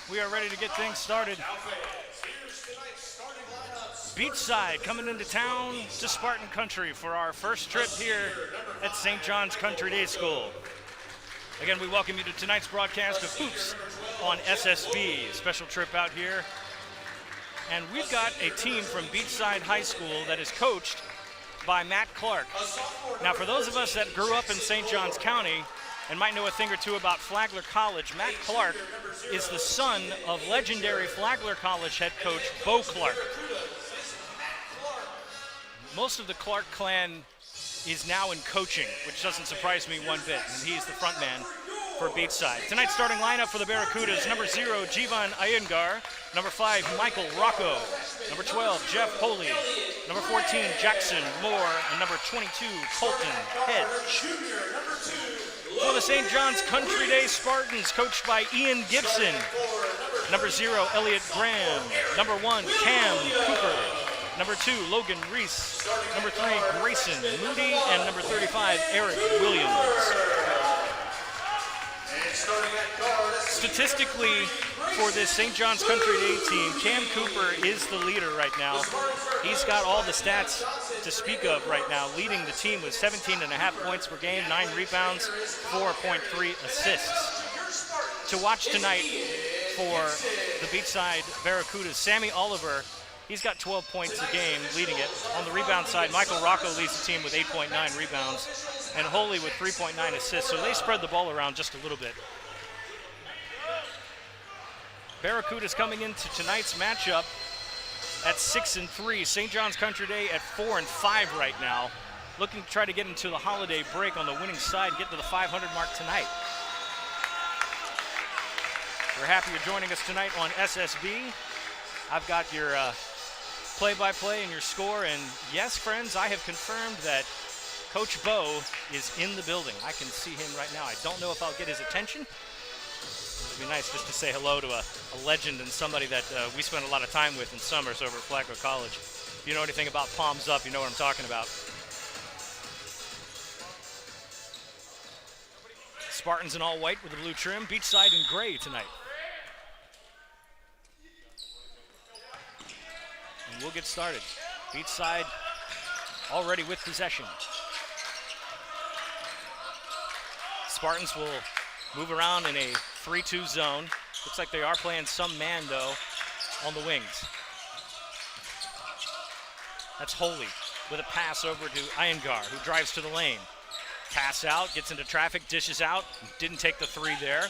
We are ready to get things started. Beachside coming into town to Spartan Country for our first trip here at St. John's Country Day School. Again, we welcome you to tonight's broadcast of Hoops on SSB. Special trip out here. And we've got a team from Beachside High School that is coached by Matt Clark. Now, for those of us that grew up in St. John's County and might know a thing or two about Flagler College, Matt Clark is the son of legendary Flagler College head coach Bo Clark. Most of the Clark clan is now in coaching, which doesn't surprise me one bit, and he's the front man for Beachside. Tonight's starting lineup for the Barracudas: number 0, Jivan Iyengar; number 5, Michael Rocco; number 12, Jeff Holy; number 14, Jackson Moore; and number 22, Colton Hedge. For the St. John's Country Day Spartans, coached by Ian Gibson. Number 0, Elliot Graham; number 1, Cam Cooper; number 2, Logan Reese; number 3, Grayson Moody; and number 35, Eric Williams. Statistically, for this St. John's Country Day team, Cam Cooper is the leader right now. He's got all the stats to speak of right now, leading the team with 17.5 points per game, 9 rebounds, 4.3 assists. To watch tonight for the Beachside Barracudas, Sammy Oliver, he's got 12 points a game, leading it. On the rebound side, Michael Rocco leads the team with 8.9 rebounds, and Holy with 3.9 assists, so they spread the ball around just a little bit. Barracudas coming into tonight's matchup at 6-3. St. John's Country Day at 4-5 right now. Looking to try to get into the holiday break on the winning side, get to the 500 mark tonight. We're happy you're joining us tonight on SSB. I've got your play-by-play and your score, and yes, friends, I have confirmed that Coach Bo is in the building. I can see him right now. I don't know if I'll get his attention. It'd be nice just to say hello to a legend and somebody that we spent a lot of time with in summers over at Flagler College. If you know anything about palms up, you know what I'm talking about. Spartans in all white with the blue trim, Beachside in gray tonight. And we'll get started. Beachside already with possession. Spartans will move around in a 3-2 zone. Looks like they are playing some man, though, on the wings. That's Holy with a pass over to Iyengar, who drives to the lane. Pass out, gets into traffic, dishes out. Didn't take the 3 there.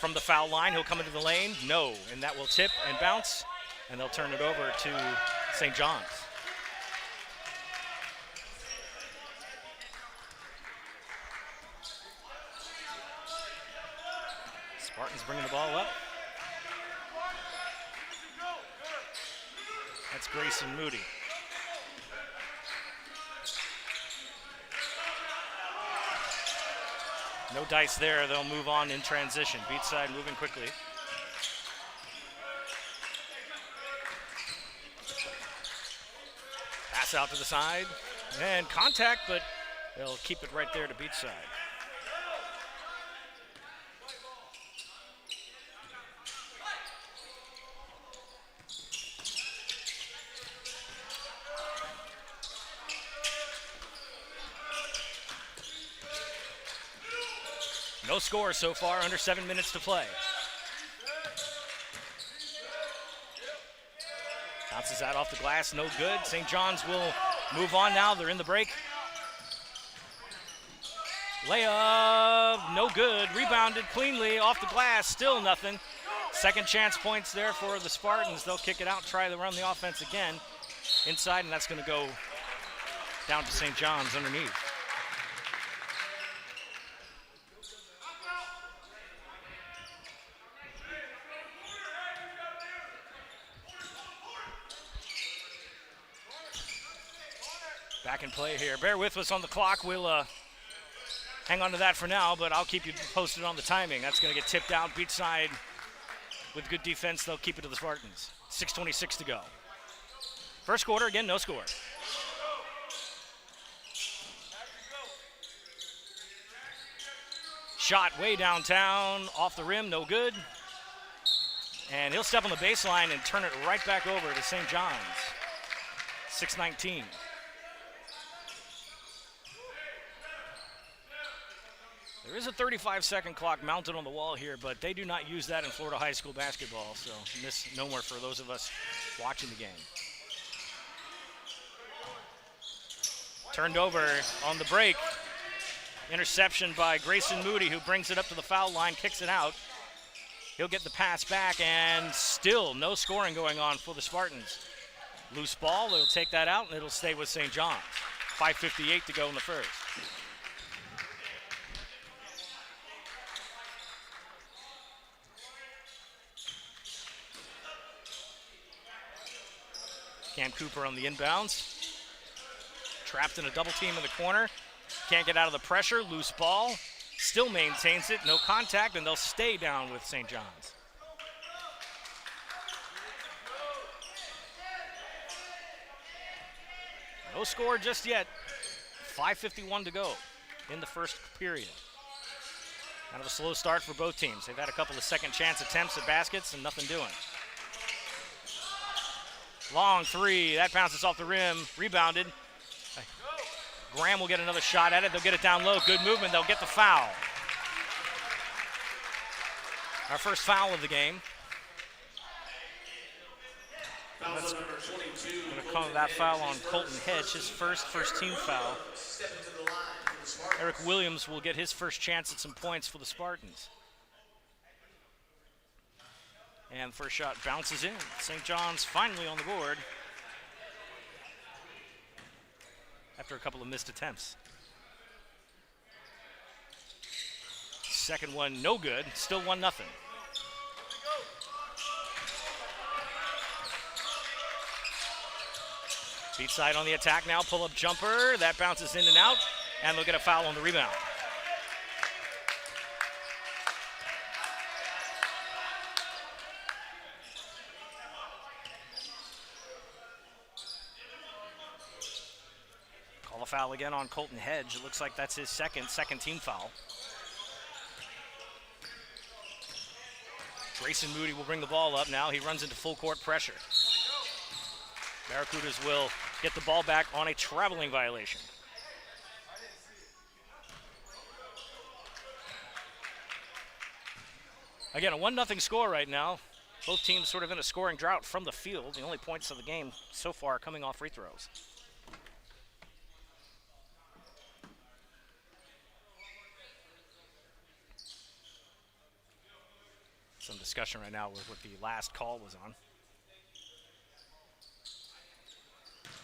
From the foul line, he'll come into the lane. No, and that will tip and bounce, and they'll turn it over to St. John's. Spartans bringing the ball up. That's Grayson Moody. No dice there. They'll move on in transition. Beachside moving quickly. Pass out to the side. And contact, but they'll keep it right there to Beachside. No score so far, under 7 minutes to play. Bounces that off the glass, no good. St. John's will move on now. They're in the break. Layup, no good. Rebounded cleanly off the glass, still nothing. Second chance points there for the Spartans. They'll kick it out, try to run the offense again inside, and that's going to go down to St. John's underneath. Back in play here. Bear with us on the clock. We'll hang on to that for now, but I'll keep you posted on the timing. That's going to get tipped out. Beachside with good defense. They'll keep it to the Spartans. 6:26 to go. First quarter, again, no score. Shot way downtown, off the rim, no good. And he'll step on the baseline and turn it right back over to St. John's. 6:19. There is a 35-second clock mounted on the wall here, but they do not use that in Florida high school basketball, so misnomer for those of us watching the game. Turned over on the break. Interception by Grayson Moody, who brings it up to the foul line, kicks it out. He'll get the pass back, and still no scoring going on for the Spartans. Loose ball, they'll take that out, and it'll stay with St. John's. 5:58 to go in the first. Cam Cooper on the inbounds. Trapped in a double team in the corner. Can't get out of the pressure. Loose ball. Still maintains it. No contact, and they'll stay down with St. John's. No score just yet. 5:51 to go in the first period. Kind of a slow start for both teams. They've had a couple of second chance attempts at baskets and nothing doing. Long three, that bounces off the rim, rebounded. Graham will get another shot at it. They'll get it down low. Good movement. They'll get the foul. Our first foul of the game. Going to call that foul on Colton Hedge, his first team foul. Eric Williams will get his first chance at some points for the Spartans. And first shot bounces in. St. John's finally on the board after a couple of missed attempts. Second one, no good. Still 1-0. Beachside on the attack now. Pull-up jumper. That bounces in and out. And they'll get a foul on the rebound. Call a foul again on Colton Hedge. It looks like that's his second team foul. Grayson Moody will bring the ball up now. He runs into full court pressure. Barracudas will get the ball back on a traveling violation. Again, a 1-0 score right now. Both teams sort of in a scoring drought from the field. The only points of the game so far coming off free throws. Some discussion right now with what the last call was on.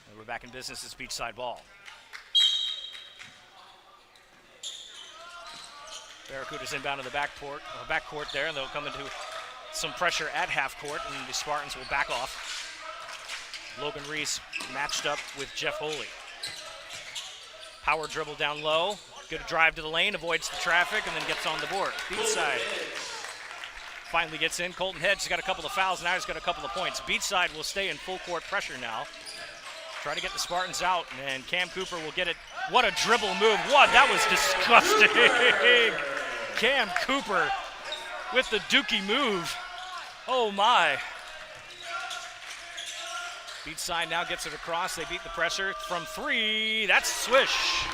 And we're back in business. It's Beachside ball. Barracudas inbound to the backcourt there, and they'll come into some pressure at half court, and the Spartans will back off. Logan Reese matched up with Jeff Holy. Power dribble down low. Good drive to the lane, avoids the traffic, and then gets on the board. Beachside finally gets in. Colton Hedge has got a couple of fouls. Now he's got a couple of points. Beachside will stay in full court pressure now. Try to get the Spartans out, and Cam Cooper will get it. What a dribble move. What? That was disgusting. Cam Cooper with the dookie move. Oh, my. Beachside now gets it across. They beat the pressure from three. That's swish.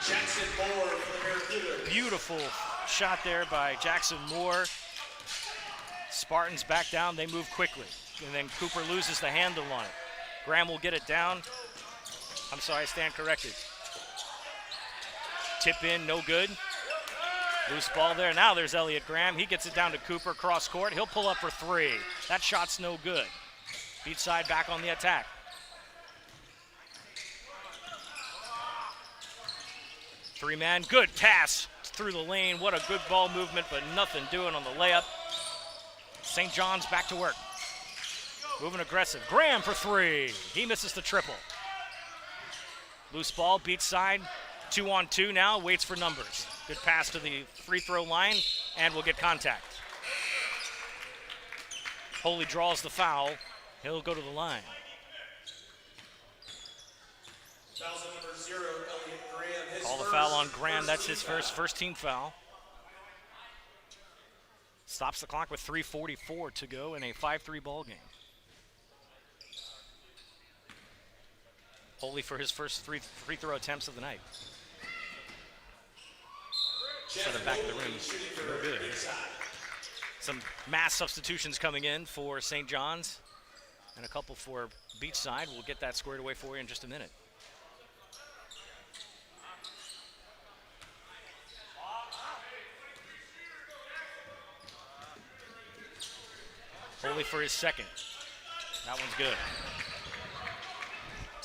Jackson Moore for the Barracudas. Beautiful shot there by Jackson Moore. Spartans back down. They move quickly. And then Cooper loses the handle on it. Graham will get it down. I'm sorry, I stand corrected. Tip in, no good. Loose ball there. Now there's Elliott Graham. He gets it down to Cooper, cross court. He'll pull up for three. That shot's no good. Beachside back on the attack. Three-man, good pass through the lane. What a good ball movement, but nothing doing on the layup. St. John's back to work. Moving aggressive. Graham for three. He misses the triple. Loose ball, Beachside. 2-on-2 now, waits for numbers. Good pass to the free throw line, and will get contact. Holy draws the foul. He'll go to the line. Number 0, Elliott Graham. Call the foul on Graham. That's his first team foul. Stops the clock with 3:44 to go in a 5-3 ball game. Holy for his first free throw attempts of the night. To the back of the rim, no good. Some mass substitutions coming in for St. John's and a couple for Beachside. We'll get that squared away for you in just a minute. Holy for his second. That one's good.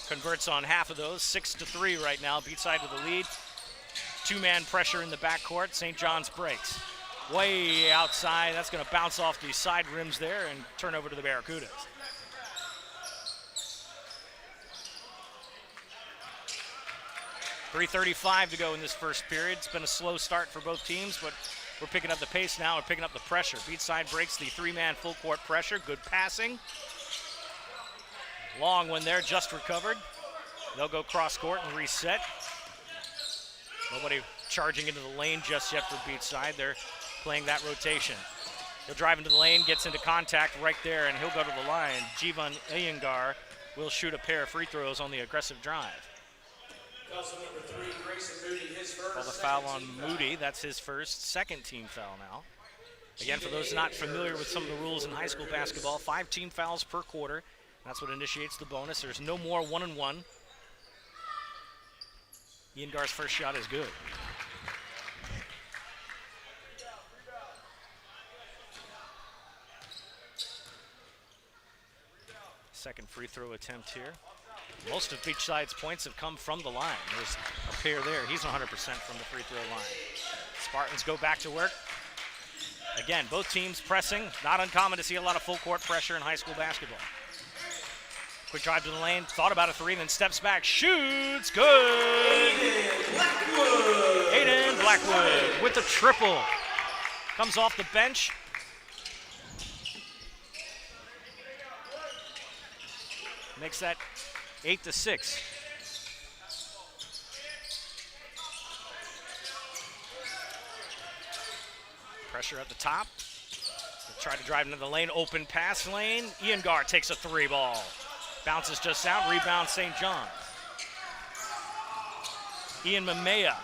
Converts on half of those, 6-3 right now. Beachside with the lead. Two-man pressure in the backcourt. St. John's breaks. Way outside. That's going to bounce off the side rims there and turn over to the Barracudas. .335 to go in this first period. It's been a slow start for both teams, but we're picking up the pace now and picking up the pressure. Beachside breaks the three-man full court pressure. Good passing. Long one there, just recovered. They'll go cross court and reset. Nobody charging into the lane just yet for Beachside. They're playing that rotation. He'll drive into the lane, gets into contact right there, and he'll go to the line. Jivan Iyengar will shoot a pair of free throws on the aggressive drive. Number 3, Grayson Moody, his first. Call the foul on Moody. That's his first, second team foul now. Again, for those not familiar with some of the rules in high school basketball, 5 team fouls per quarter. That's what initiates the bonus. There's no more 1-and-1. Iyengar's first shot is good. Second free throw attempt here. Most of Beachside's points have come from the line. There's a pair there. He's 100% from the free throw line. Spartans go back to work. Again, both teams pressing. Not uncommon to see a lot of full court pressure in high school basketball. Quick drive to the lane, thought about a three, then steps back, shoots, good! Aiden Blackwood with the triple. Comes off the bench. Makes that 8-6. Pressure at the top. Try to drive into the lane, open pass lane. Iyengar takes a three ball. Bounces just out, rebound St. John's. Ian Mamea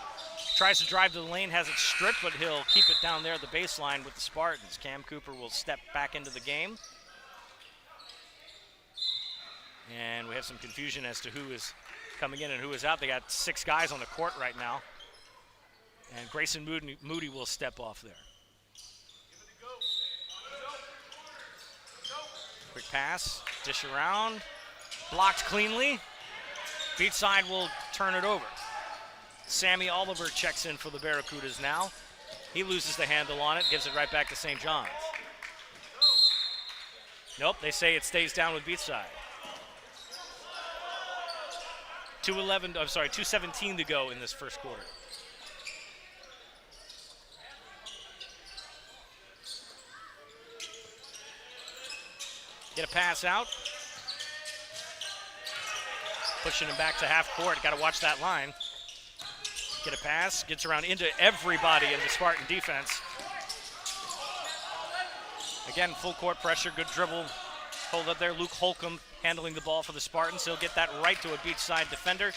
tries to drive to the lane, has it stripped, but he'll keep it down there at the baseline with the Spartans. Cam Cooper will step back into the game. And we have some confusion as to who is coming in and who is out. They got 6 guys on the court right now. And Grayson Moody will step off there. Quick pass, dish around, blocked cleanly. Beachside will turn it over. Sammy Oliver checks in for the Barracudas now. He loses the handle on it, gives it right back to St. John's. Nope, they say it stays down with Beachside. 2:17 to go in this first quarter. Get a pass out. Pushing him back to half court. Got to watch that line. Get a pass. Gets around into everybody in the Spartan defense. Again, full court pressure. Good dribble. Hold up there. Luke Holcomb handling the ball for the Spartans. He'll get that right to a Beachside defender.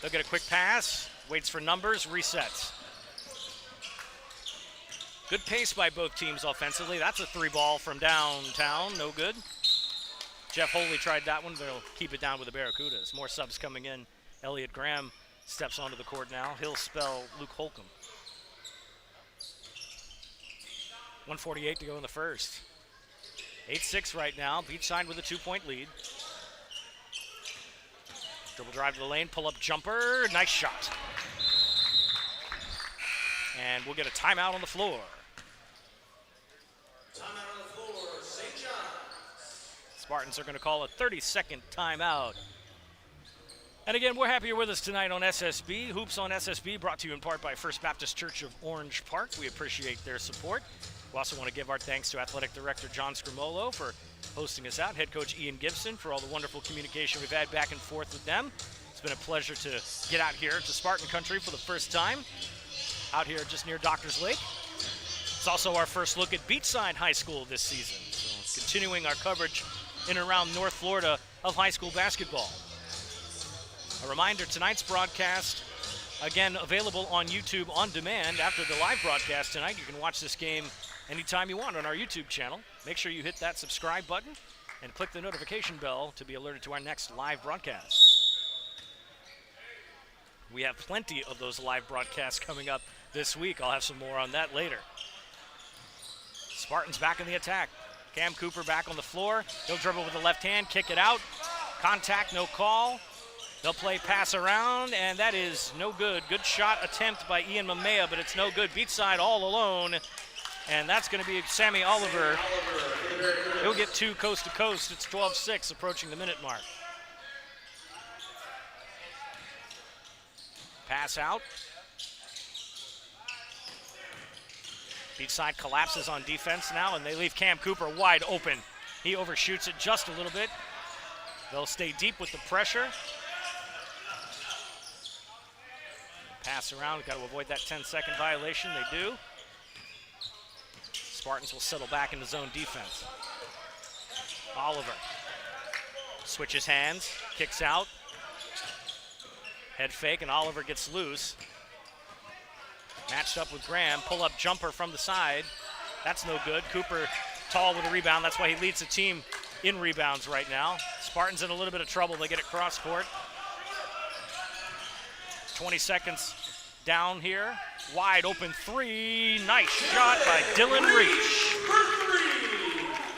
They'll get a quick pass. Waits for numbers. Resets. Good pace by both teams offensively. That's a three ball from downtown. No good. Jeff Holy tried that one. They'll keep it down with the Barracudas. More subs coming in. Elliot Graham steps onto the court now. He'll spell Luke Holcomb. 1:48 to go in the first. 8-6 right now. Beachside with a 2-point lead. Dribble drive to the lane. Pull up jumper. Nice shot. And we'll get a timeout on the floor. Timeout on the floor, St. John's. Spartans are going to call a 30-second timeout. And again, we're happy you're with us tonight on SSB. Hoops on SSB brought to you in part by First Baptist Church of Orange Park. We appreciate their support. We also want to give our thanks to Athletic Director John Scrimolo for hosting us out, Head Coach Ian Gibson for all the wonderful communication we've had back and forth with them. It's been a pleasure to get out here to Spartan Country for the first time, out here just near Doctors Lake. It's also our first look at Beachside High School this season. So continuing our coverage in and around North Florida of high school basketball. A reminder, tonight's broadcast, again, available on YouTube on demand. After the live broadcast tonight, you can watch this game anytime you want on our YouTube channel. Make sure you hit that subscribe button and click the notification bell to be alerted to our next live broadcast. We have plenty of those live broadcasts coming up this week. I'll have some more on that later. Spartans back in the attack. Cam Cooper back on the floor. He'll dribble with the left hand, kick it out. Contact, no call. They'll play pass around, and that is no good. Good shot attempt by Ian Mamea, but it's no good. Beachside all alone, and that's going to be Sammy Oliver. He'll get 2 coast to coast. It's 12-6 approaching the minute mark. Pass out. Beachside collapses on defense now, and they leave Cam Cooper wide open. He overshoots it just a little bit. They'll stay deep with the pressure. Pass around, got to avoid that 10-second violation. They do. Spartans will settle back into zone defense. Oliver switches hands, kicks out. Head fake, and Oliver gets loose. Matched up with Graham, pull-up jumper from the side. That's no good. Cooper tall with a rebound. That's why he leads the team in rebounds right now. Spartans in a little bit of trouble. They get it cross court. 20 seconds down here. Wide open 3. Nice shot by Dylan Reach.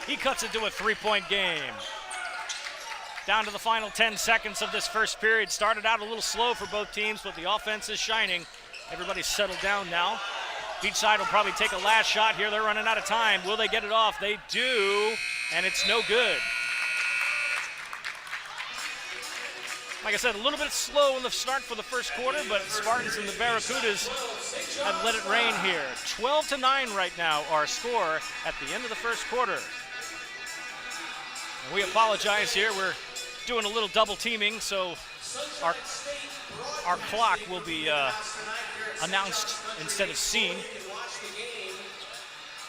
He cuts it to a 3-point game. Down to the final 10 seconds of this first period. Started out a little slow for both teams, but the offense is shining. Everybody's settled down now. Beachside will probably take a last shot here. They're running out of time. Will they get it off? They do, and it's no good. Like I said, a little bit slow in the start for the first quarter, but Spartans and the Barracudas have let it rain here. 12-9 right now, our score at the end of the first quarter. And we apologize here. We're doing a little double teaming, so our clock will be announced instead of seen. You can watch the game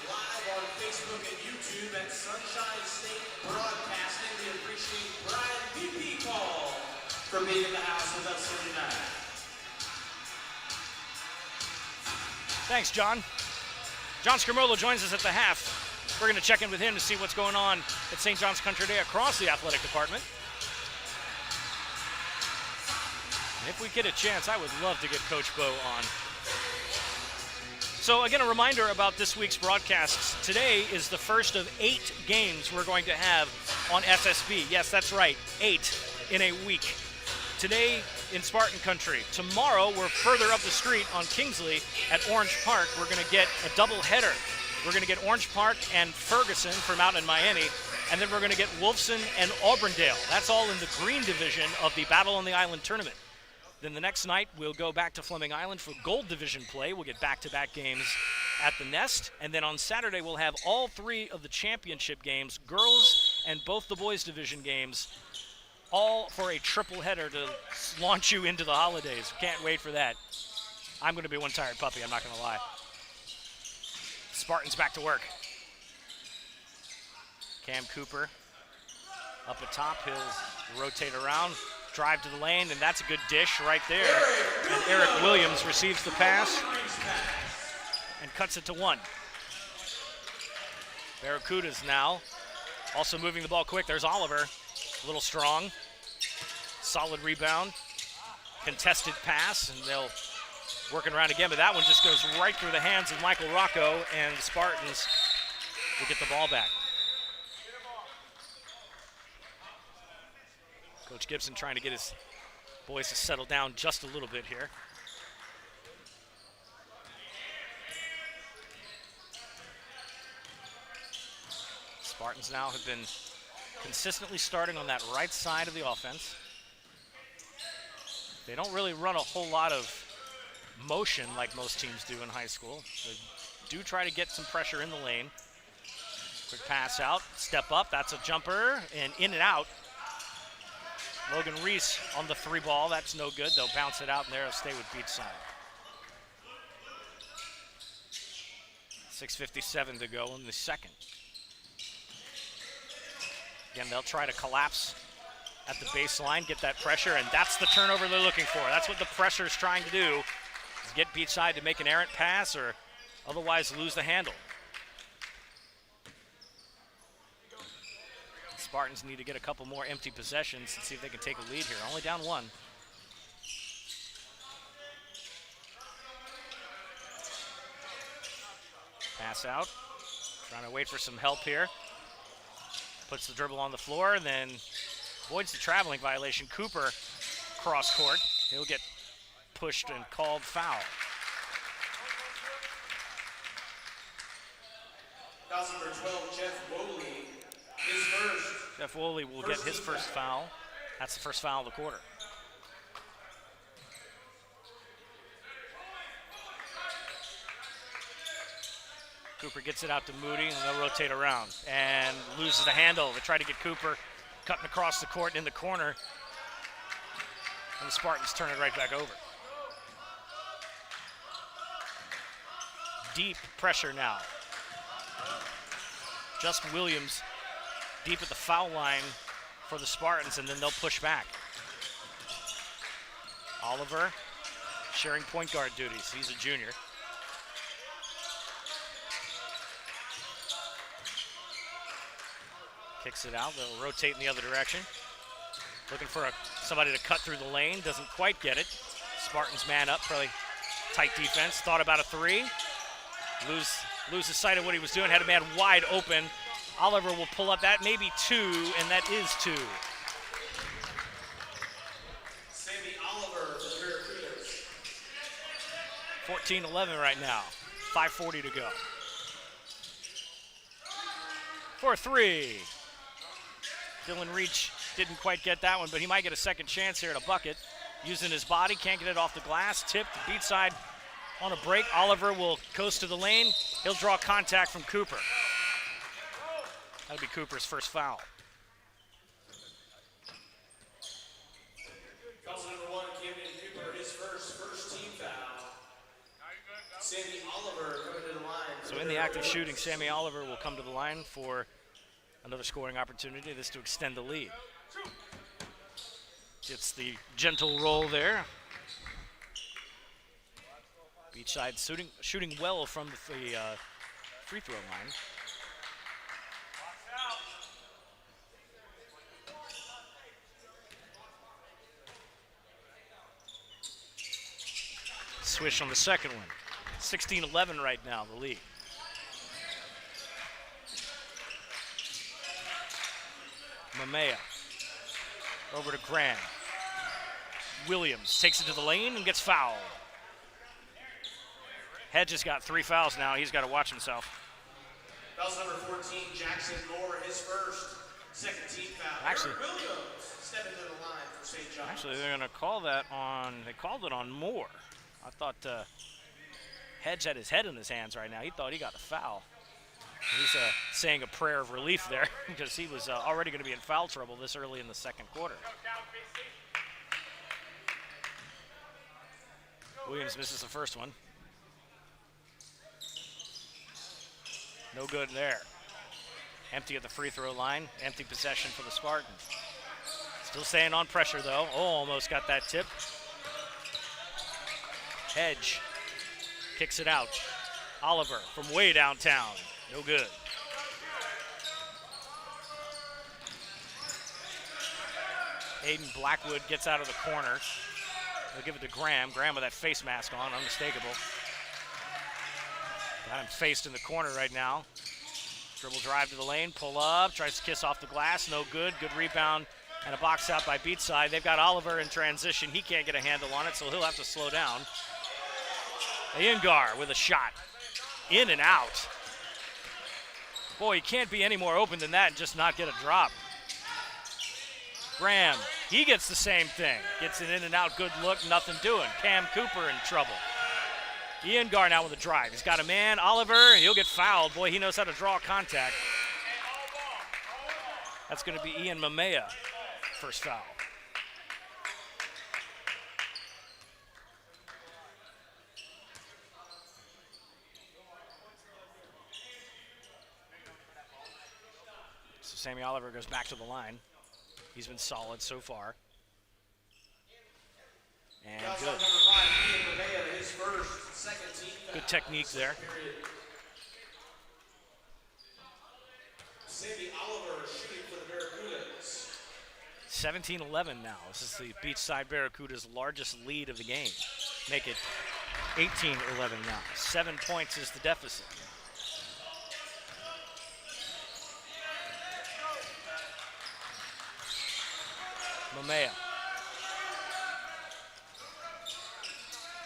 live on Facebook and YouTube at Sunshine State Broadcasting. We appreciate Brian P.P. Call for being in the house with us here tonight. Thanks, John. John Scarmolo joins us at the half. We're going to check in with him to see what's going on at St. John's Country Day across the athletic department. And if we get a chance, I would love to get Coach Bo on. So again, a reminder about this week's broadcasts. Today is the first of 8 games we're going to have on SSB. Yes, that's right, 8 in a week. Today in Spartan Country. Tomorrow, we're further up the street on Kingsley at Orange Park. We're going to get a double header. We're going to get Orange Park and Ferguson from out in Miami, and then we're going to get Wolfson and Auburndale. That's all in the green division of the Battle on the Island tournament. Then the next night, we'll go back to Fleming Island for gold division play. We'll get back-to-back games at the Nest. And then on Saturday, we'll have all 3 of the championship games, girls and both the boys division games, all for a triple header to launch you into the holidays. Can't wait for that. I'm going to be one tired puppy, I'm not going to lie. Spartans back to work. Cam Cooper up atop. He'll rotate around, drive to the lane, and that's a good dish right there. And Eric Williams receives the pass and cuts it to 1. Barracudas now also moving the ball quick. There's Oliver, a little strong. Solid rebound. Contested pass, and they'll working around again, but that one just goes right through the hands of Michael Rocco, and the Spartans will get the ball back. Coach Gibson trying to get his boys to settle down just a little bit here. Spartans now have been consistently starting on that right side of the offense. They don't really run a whole lot of motion like most teams do in high school. They do try to get some pressure in the lane. Quick pass out, step up, that's a jumper, and in and out. Logan Reese on the 3 ball, that's no good. They'll bounce it out, and there it'll stay with Beachside. 6:57 to go in the second. Again, they'll try to collapse at the baseline, get that pressure, and that's the turnover they're looking for. That's what the pressure's trying to do, is get Beachside to make an errant pass or otherwise lose the handle. The Spartans need to get a couple more empty possessions and see if they can take a lead here. Only down one. Pass out, trying to wait for some help here. Puts the dribble on the floor and then avoids the traveling violation. Cooper cross court. He'll get pushed and called foul. Foul number 12, Jeff Woley, his first. Jeff Woley will get his first foul. That's the first foul of the quarter. Cooper gets it out to Moody, and they'll rotate around. And loses the handle. They try to get Cooper cutting across the court in the corner. And the Spartans turn it right back over. Deep pressure now. Just Williams deep at the foul line for the Spartans, and then they'll push back. Oliver sharing point guard duties. He's a junior. Kicks it out. They'll rotate in the other direction. Looking for somebody to cut through the lane. Doesn't quite get it. Spartans man up. Probably tight defense. Thought about a three. Loses sight of what he was doing. Had a man wide open. Oliver will pull up. That may be two, and that is two. Sammy Oliver for the Barracudas. 14-11 right now. 5:40 to go. For three. Dylan Reach didn't quite get that one, but he might get a second chance here at a bucket. Using his body, can't get it off the glass. Tipped, Beachside on a break. Oliver will coast to the lane. He'll draw contact from Cooper. That'll be Cooper's first foul. Foul number 1, Camden Cooper, his first team foul. Sammy Oliver coming to the line. So in the act of shooting, Sammy Oliver will come to the line for another scoring opportunity, this to extend the lead. Gets the gentle roll there. Beachside shooting well from the free throw line. Swish on the second one. 16-11 right now, the lead. Mamea over to Graham. Williams takes it to the lane and gets fouled. Hedge has got 3 fouls now. He's got to watch himself. Foul number 14, Jackson Moore, his second team foul. Actually, Williams stepping to the line for St. John's. Actually, they're going to call that on. They called it on Moore. I thought Hedge had his head in his hands right now. He thought he got a foul. He's saying a prayer of relief there because he was already going to be in foul trouble this early in the second quarter. Williams misses the first one. No good there. Empty at the free throw line. Empty possession for the Spartans. Still staying on pressure though. Oh, almost got that tip. Hedge kicks it out. Oliver from way downtown. No good. Aiden Blackwood gets out of the corner. They'll give it to Graham. Graham with that face mask on, unmistakable. Got him faced in the corner right now. Dribble drive to the lane, pull up, tries to kiss off the glass, no good. Good rebound and a box out by Beachside. They've got Oliver in transition. He can't get a handle on it, so he'll have to slow down. Iyengar with a shot. In and out. Boy, he can't be any more open than that and just not get a drop. Graham, he gets the same thing. Gets it in and out, good look, nothing doing. Cam Cooper in trouble. Iyengar now with a drive. He's got a man, Oliver, he'll get fouled. Boy, he knows how to draw contact. That's going to be Ian Mamea, first foul. Sammy Oliver goes back to the line. He's been solid so far. And good. Good technique there. Sammy Oliver shooting for the Barracudas. 17-11 now. This is the Beachside Barracudas' largest lead of the game. Make it 18-11 now. 7 points is the deficit. Mamea.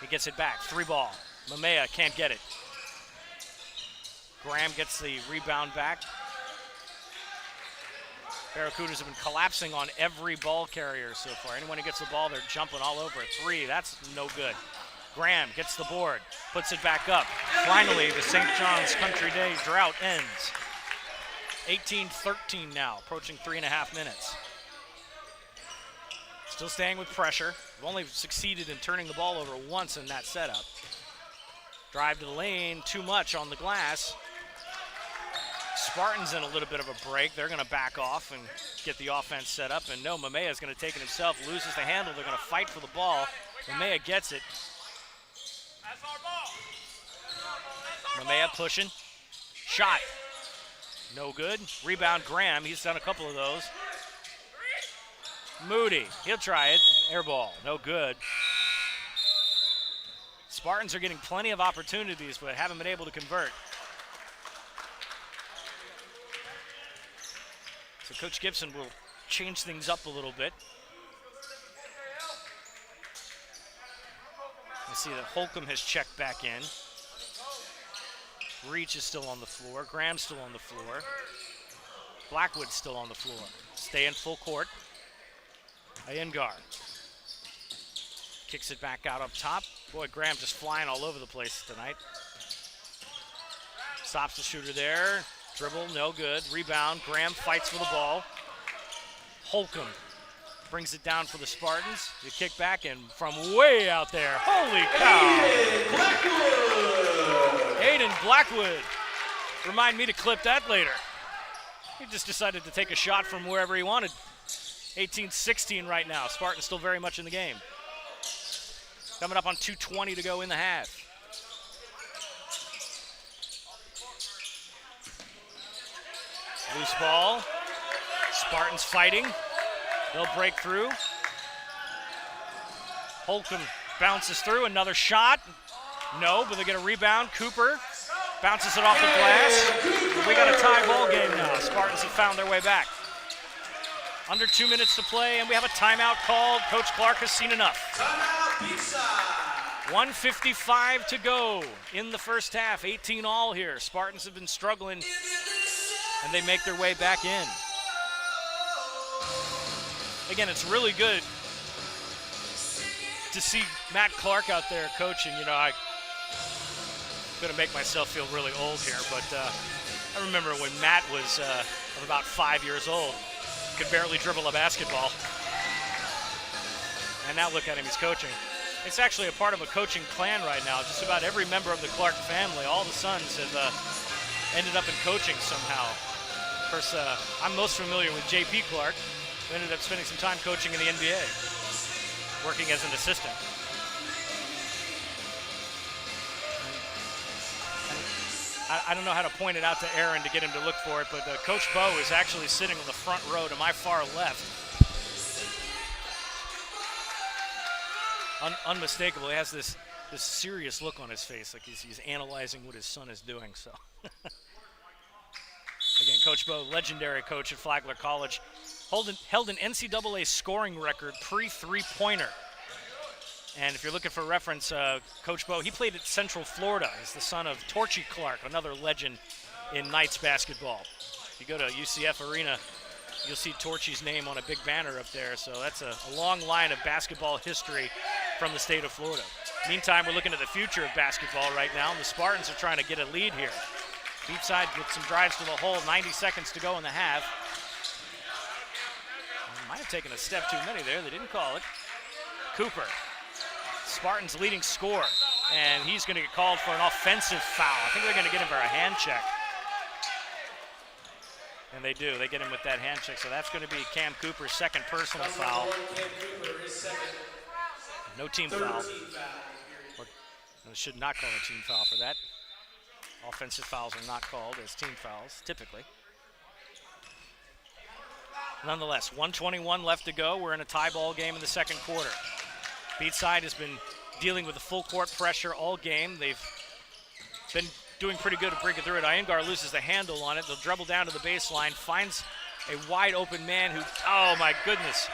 He gets it back. 3 ball. Mamea can't get it. Graham gets the rebound back. Barracudas have been collapsing on every ball carrier so far. Anyone who gets the ball, they're jumping all over it. 3, that's no good. Graham gets the board, puts it back up. Finally, the St. John's Country Day drought ends. 18-13 now, approaching 3.5 minutes. Still staying with pressure. They've only succeeded in turning the ball over once in that setup. Drive to the lane, too much on the glass. Spartans in a little bit of a break. They're going to back off and get the offense set up. And no, Mamea is going to take it himself, loses the handle. They're going to fight for the ball. Mamea gets it. Mamea pushing. Shot. No good. Rebound, Graham. He's done a couple of those. Moody. He'll try it. Air ball. No good. Spartans are getting plenty of opportunities, but haven't been able to convert. So Coach Gibson will change things up a little bit. I see that Holcomb has checked back in. Reach is still on the floor. Graham's still on the floor. Blackwood's still on the floor. Stay in full court. Iyengar kicks it back out up top. Boy, Graham just flying all over the place tonight. Stops the shooter there. Dribble, no good. Rebound, Graham fights for the ball. Holcomb brings it down for the Spartans. You kick back and from way out there. Holy cow! Aiden Blackwood. Remind me to clip that later. He just decided to take a shot from wherever he wanted. 18-16 right now. Spartans still very much in the game. Coming up on 2:20 to go in the half. Loose ball. Spartans fighting. They'll break through. Holcomb bounces through. Another shot. No, but they get a rebound. Cooper bounces it off the glass. We got a tie ball game now. Spartans have found their way back. Under 2 minutes to play, and we have a timeout called. Coach Clark has seen enough. Timeout, Beachside. 1:55 to go in the first half. 18 all here. Spartans have been struggling, and they make their way back in. Again, it's really good to see Matt Clark out there coaching. You know, I'm going to make myself feel really old here, but I remember when Matt was about 5 years old, could barely dribble a basketball. And now look at him, he's coaching. It's actually a part of a coaching clan right now. Just about every member of the Clark family, all the sons have ended up in coaching somehow. Of course, I'm most familiar with J.P. Clark, who ended up spending some time coaching in the NBA, working as an assistant. I don't know how to point it out to Aaron to get him to look for it, but Coach Bo is actually sitting on the front row to my far left. Unmistakable. He has this serious look on his face, like he's analyzing what his son is doing. So, again, Coach Bo, legendary coach at Flagler College, held an NCAA scoring record pre-3-pointer. And if you're looking for reference, Coach Bo, he played at Central Florida. He's the son of Torchy Clark, another legend in Knights basketball. If you go to UCF Arena, you'll see Torchy's name on a big banner up there. So that's a long line of basketball history from the state of Florida. Meantime, we're looking at the future of basketball right now, and the Spartans are trying to get a lead here. Beachside with some drives to the hole, 90 seconds to go in the half. Might have taken a step too many there. They didn't call it. Cooper. Spartans leading scorer, and he's going to get called for an offensive foul. I think they're going to get him for a hand check. And they do. They get him with that handshake. So that's going to be Cam Cooper's second personal foul. Cam Cooper is second. No team Third foul. team foul. They should not call a team foul for that. Offensive fouls are not called as team fouls, typically. Nonetheless, 1:21 left to go. We're in a tie ball game in the second quarter. Beachside has been dealing with the full court pressure all game. They've been doing pretty good at breaking through it. Iyengar loses the handle on it. They'll dribble down to the baseline, finds a wide open man who, oh my goodness.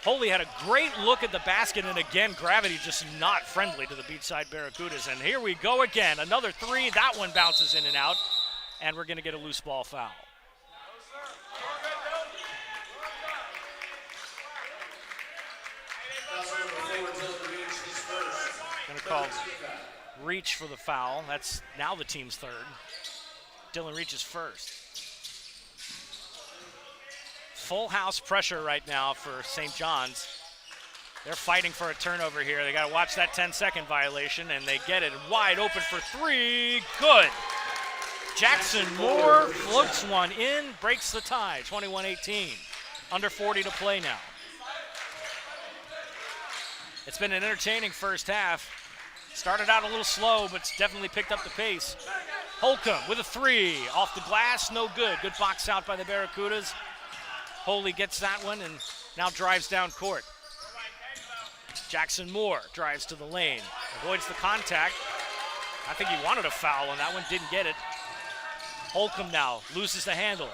Holy had a great look at the basket, and again, gravity just not friendly to the Beachside Barracudas. And here we go again. Another three. That one bounces in and out, and we're going to get a loose ball foul. Going to call Reach for the foul. That's now the team's third. Dylan Reach is first. Full house pressure right now for St. John's. They're fighting for a turnover here. They got to watch that 10-second violation, and they get it wide open for three. Good. Jackson Moore floats one in, breaks the tie, 21-18. Under 40 to play now. It's been an entertaining first half. Started out a little slow, but it's definitely picked up the pace. Holcomb with a three. Off the glass, no good. Good box out by the Barracudas. Holy gets that one and now drives down court. Jackson Moore drives to the lane. Avoids the contact. I think he wanted a foul on that one, didn't get it. Holcomb now loses the handle.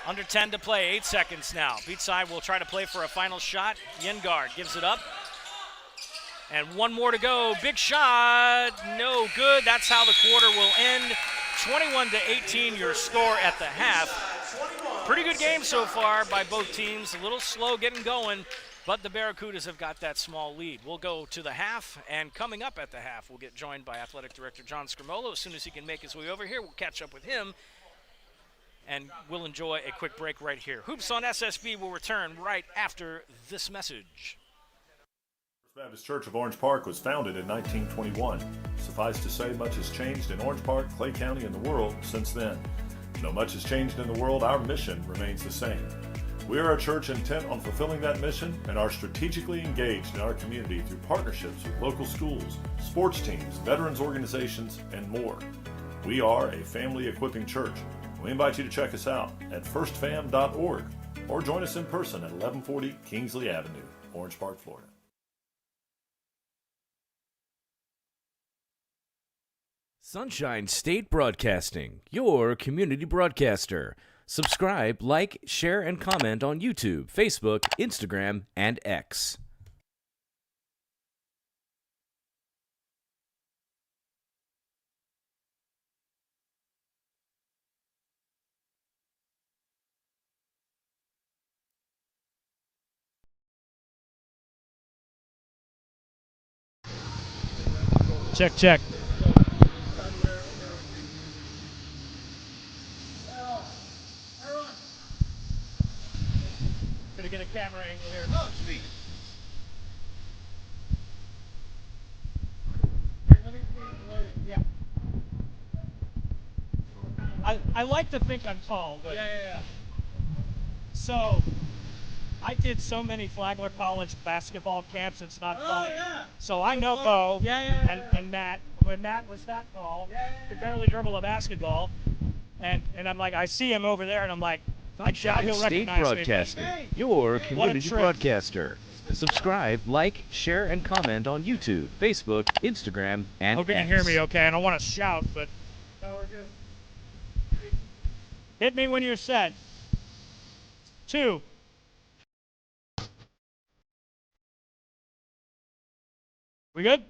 Under 10 to play, 8 seconds now. Beachside will try to play for a final shot. Yengard gives it up. And one more to go. Big shot, no good. That's how the quarter will end. 21-18 your score at the half. Pretty good game so far by both teams. A little slow getting going, but the Barracudas have got that small lead. We'll go to the half, and coming up at the half, we'll get joined by Athletic Director John Scrimolo. As soon as he can make his way over here, we'll catch up with him. And we'll enjoy a quick break right here. Hoops on SSB will return right after this message. First Baptist Church of Orange Park was founded in 1921. Suffice to say, much has changed in Orange Park, Clay County, and the world since then. Though much has changed in the world, our mission remains the same. We are a church intent on fulfilling that mission and are strategically engaged in our community through partnerships with local schools, sports teams, veterans organizations, and more. We are a family equipping church. We invite you to check us out at firstfam.org or join us in person at 1140 Kingsley Avenue, Orange Park, Florida. Sunshine State Broadcasting, your community broadcaster. Subscribe, like, share, and comment on YouTube, Facebook, Instagram, and X. Check, check. Gonna get a camera angle here. Oh, sweet. Yeah. I like to think I'm tall, but yeah. So, I did so many Flagler College basketball camps, it's not funny. Yeah. So I know Bo and Matt. When Matt was that tall, could barely dribble a basketball. And I'm like, I see him over there, and I'm like, I shout, he'll State recognize Broadcasting, me. your community trip. broadcaster. Subscribe, like, share, and comment on YouTube, Facebook, Instagram, and Hope you can X. hear me okay. I don't want to shout, but no, we're good. Hit me when you're set. 2. We good?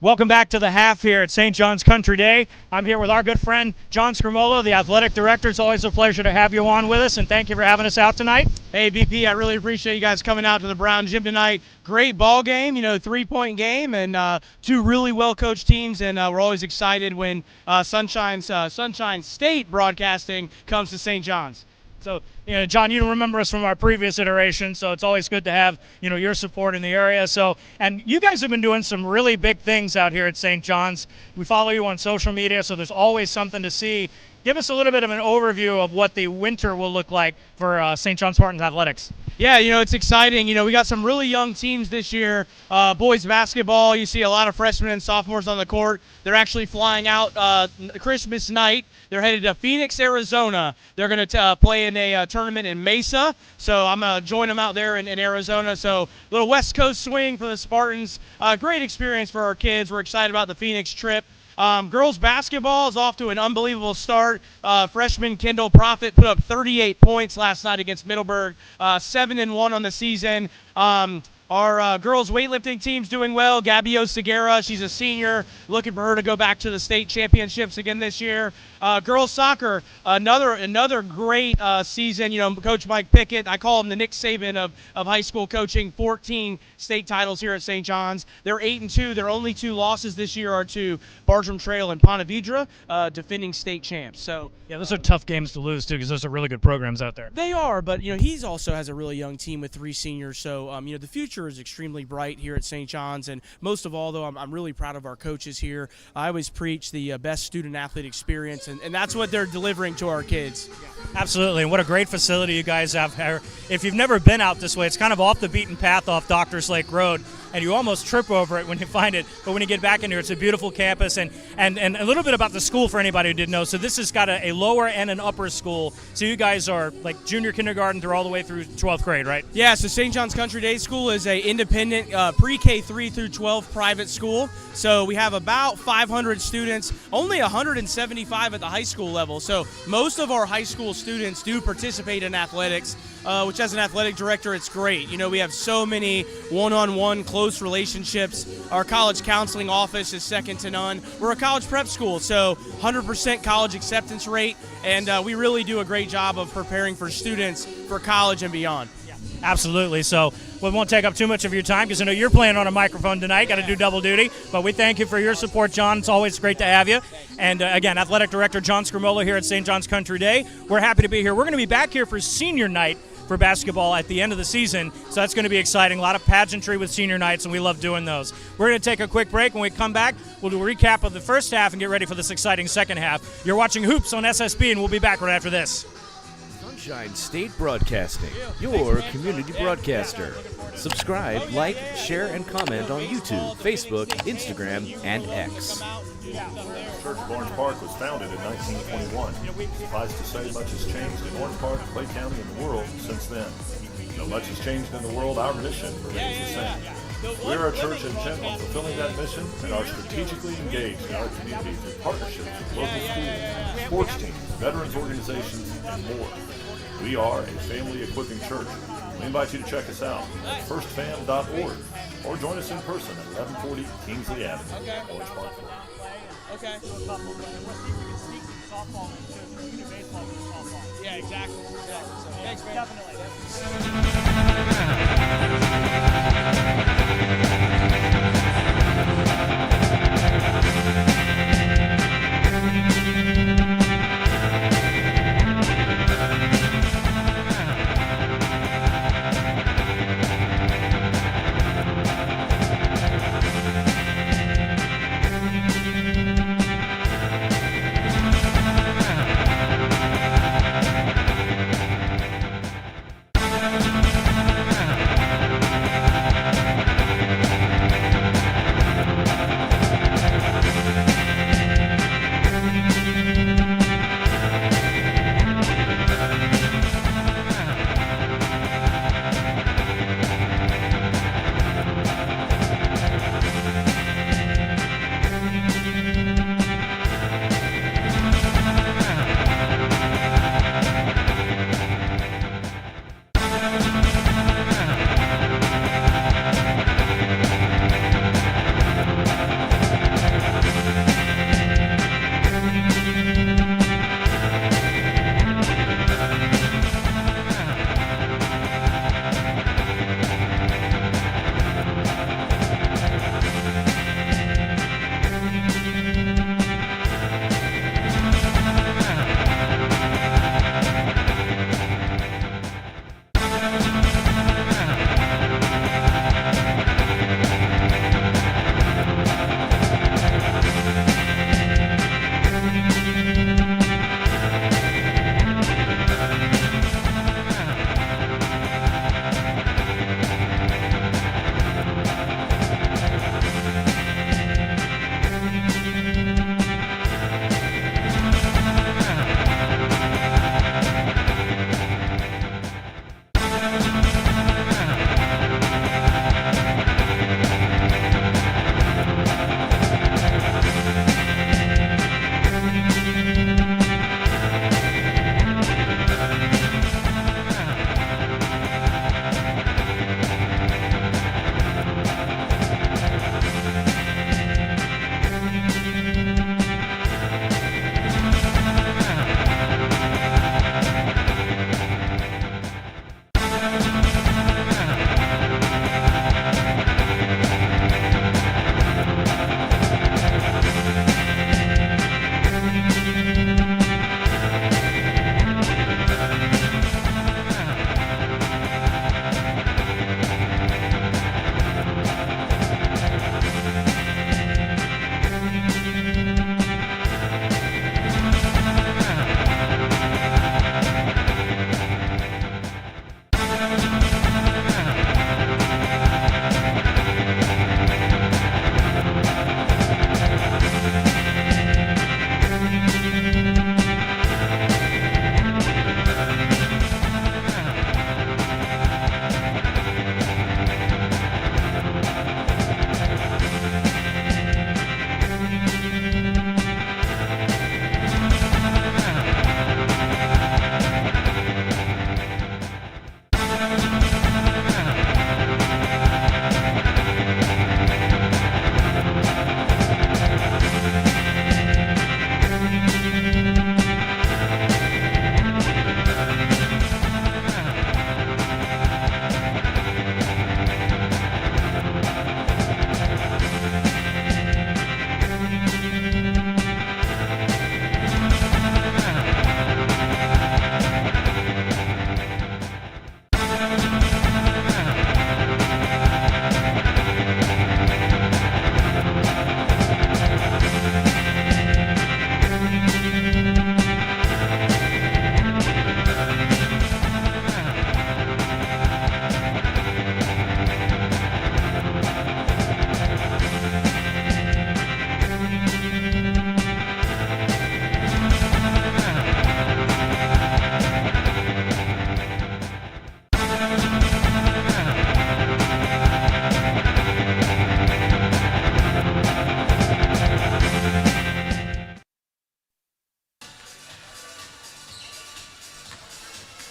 Welcome back to the half here at St. John's Country Day. I'm here with our good friend, John Scrimolo, the athletic director. It's always a pleasure to have you on with us, and thank you for having us out tonight. Hey, BP, I really appreciate you guys coming out to the Brown Gym tonight. Great ball game, 3-point game, and two really well-coached teams, and we're always excited when Sunshine State Broadcasting comes to St. John's. So, John, you remember us from our previous iteration, so it's always good to have, your support in the area. So, and you guys have been doing some really big things out here at St. John's. We follow you on social media, so there's always something to see. Give us a little bit of an overview of what the winter will look like for St. John Spartans athletics. Yeah, it's exciting. We got some really young teams this year. Boys basketball, you see a lot of freshmen and sophomores on the court. They're actually flying out Christmas night. They're headed to Phoenix, Arizona. They're going to play in a tournament in Mesa. So I'm going to join them out there in Arizona. So a little West Coast swing for the Spartans. Great experience for our kids. We're excited about the Phoenix trip. Girls basketball is off to an unbelievable start. Freshman Kendall Profit put up 38 points last night against Middleburg, 7-1 on the season. Our girls weightlifting team's doing well. Gabio Segura, she's a senior, looking for her to go back to the state championships again this year. Girls soccer, another great season. Coach Mike Pickett, I call him the Nick Saban of high school coaching. 14 state titles here at St. John's. They're 8-2. Their only 2 losses this year are to Bartram Trail and Ponte Vedra, defending state champs. So yeah, those are tough games to lose too, because those are really good programs out there. They are, but he's also has a really young team with 3 seniors. So the future is extremely bright here at St. John's, and most of all, though, I'm really proud of our coaches here. I always preach the best student-athlete experience, and that's what they're delivering to our kids. Absolutely, and what a great facility you guys have here. If you've never been out this way, it's kind of off the beaten path off Doctors Lake Road, and you almost trip over it when you find it, but when you get back in here, it's a beautiful campus. And a little bit about the school for anybody who didn't know. So this has got a lower and an upper school, so you guys are like junior kindergarten through all the way through 12th grade, right? Yeah, so St. John's Country Day School is a independent pre-K 3 through 12 private school. So we have about 500 students, only 175 at the high school level. So most of our high school students do participate in athletics, which as an athletic director, it's great. We have so many one-on-one close relationships. Our college counseling office is second to none. We're a college prep school, so 100% college acceptance rate, and we really do a great job of preparing for students for college and beyond. Absolutely. So we won't take up too much of your time, because I know you're playing on a microphone tonight. Got to do double duty. But we thank you for your support, John. It's always great to have you. And again, Athletic Director John Scrimola here at St. John's Country Day. We're happy to be here. We're going to be back here for senior night for basketball at the end of the season. So that's going to be exciting. A lot of pageantry with senior nights, and we love doing those. We're going to take a quick break. When we come back, we'll do a recap of the first half and get ready for this exciting second half. You're watching Hoops on SSB, and we'll be back right after this. Sunshine State Broadcasting, your community broadcaster. Subscribe, like, share, and comment on YouTube, Facebook, Instagram, and X. Church of Orange Park was founded in 1921. Suffice to say, much has changed in Orange Park, Clay County, and the world since then. Though much has changed in the world, our mission remains the same. We're a church intent on fulfilling that mission and are strategically engaged in our community through partnerships with local schools, sports teams, veterans organizations, and more. We are a family equipping church. We invite you to check us out at firstfam.org or join us in person at 1140 Kingsley Avenue, Orange Park. Okay. Yeah, exactly. Thanks, man.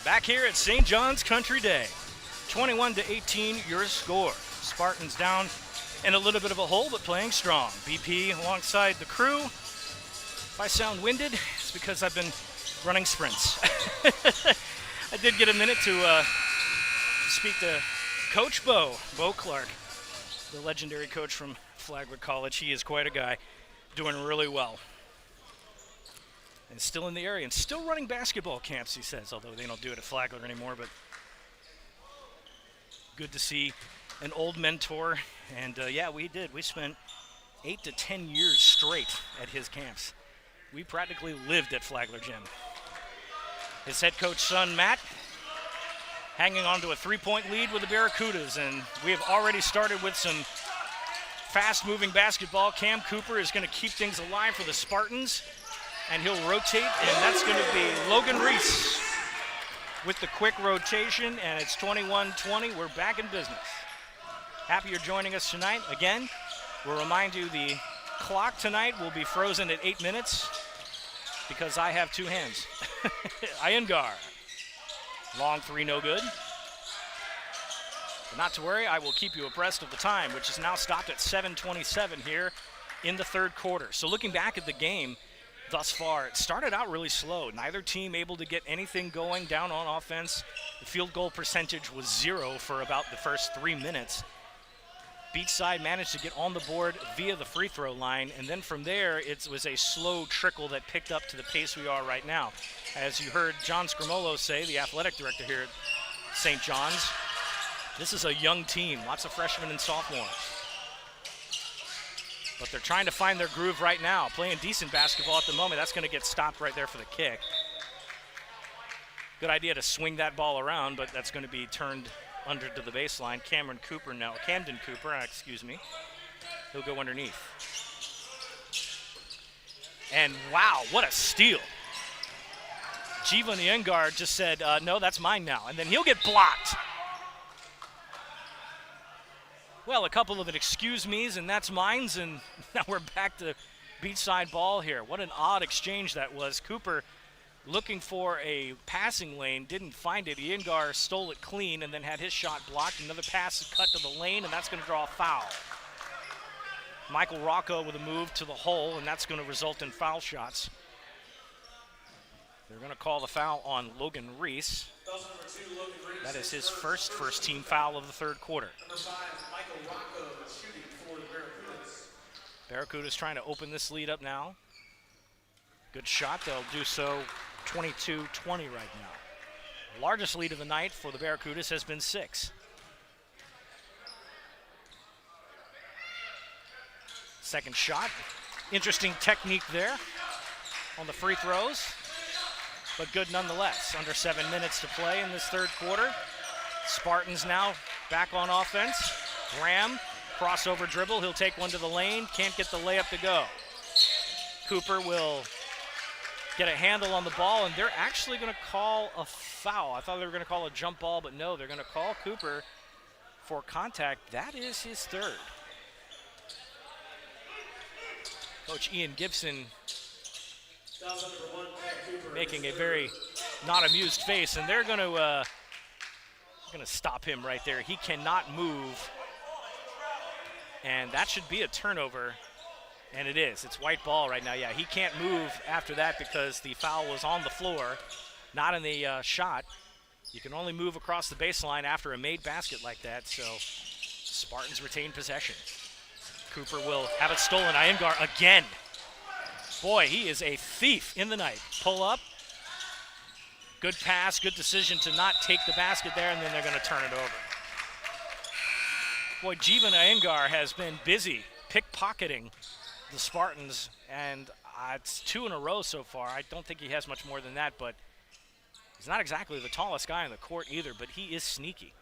Back here at St. John's Country Day. 21-18 your score. Spartans down in a little bit of a hole, but playing strong. BP alongside the crew. If I sound winded, it's because I've been running sprints. I did get a minute to speak to Coach Bo Clark, the legendary coach from Flagler College. He is quite a guy, doing really well. And still in the area and still running basketball camps, he says, although they don't do it at Flagler anymore. But good to see an old mentor. And yeah, we did. We spent 8 to 10 years straight at his camps. We practically lived at Flagler Gym. His head coach, son Matt, hanging on to a 3-point lead with the Barracudas. And we have already started with some fast-moving basketball. Cam Cooper is going to keep things alive for the Spartans. And he'll rotate, and that's going to be Logan Reese with the quick rotation, and it's 21-20. We're back in business. Happy you're joining us tonight. Again, we'll remind you the clock tonight will be frozen at 8 minutes because I have 2 hands. Iyengar. Long 3, no good. But not to worry, I will keep you abreast of the time, which is now stopped at 7:27 here in the third quarter. So looking back at the game, thus far, it started out really slow. Neither team able to get anything going down on offense. The field goal percentage was 0 for about the first 3 minutes. Beachside managed to get on the board via the free throw line, and then from there, it was a slow trickle that picked up to the pace we are right now. As you heard John Scrimolo say, the athletic director here at St. John's, this is a young team, lots of freshmen and sophomores. But they're trying to find their groove right now. Playing decent basketball at the moment. That's going to get stopped right there for the kick. Good idea to swing that ball around, but that's going to be turned under to the baseline. Camden Cooper, excuse me. He'll go underneath. And wow, what a steal. Jivan Iyengar just said, no, that's mine now. And then he'll get blocked. Well, a couple of excuse me's, and that's mines, and now we're back to beachside ball here. What an odd exchange that was. Cooper looking for a passing lane, didn't find it. Iyengar stole it clean and then had his shot blocked. Another pass cut to the lane, and that's going to draw a foul. Michael Rocco with a move to the hole, and that's going to result in foul shots. They're going to call the foul on Logan Reese. That is his first team foul of the third quarter. Barracuda's trying to open this lead up now. Good shot. They'll do so 22-20 right now. The largest lead of the night for the Barracudas has been 6. Second shot. Interesting technique there on the free throws, but good nonetheless. Under 7 minutes to play in this third quarter. Spartans now back on offense. Graham, crossover dribble. He'll take one to the lane. Can't get the layup to go. Cooper will get a handle on the ball, and they're actually going to call a foul. I thought they were going to call a jump ball, but no, they're going to call Cooper for contact. That is his third. Coach Ian Gibson making a very not amused face, and they're going to stop him right there. He cannot move, and that should be a turnover, and it is. It's white ball right now. Yeah, he can't move after that because the foul was on the floor, not in the shot. You can only move across the baseline after a made basket like that, so Spartans retain possession. Cooper will have it stolen. Iyengar again. Boy, he is a thief in the night. Pull up. Good pass, good decision to not take the basket there, and then they're going to turn it over. Boy, Jivan Iyengar has been busy pickpocketing the Spartans, and it's 2 in a row so far. I don't think he has much more than that, but he's not exactly the tallest guy on the court either, but he is sneaky.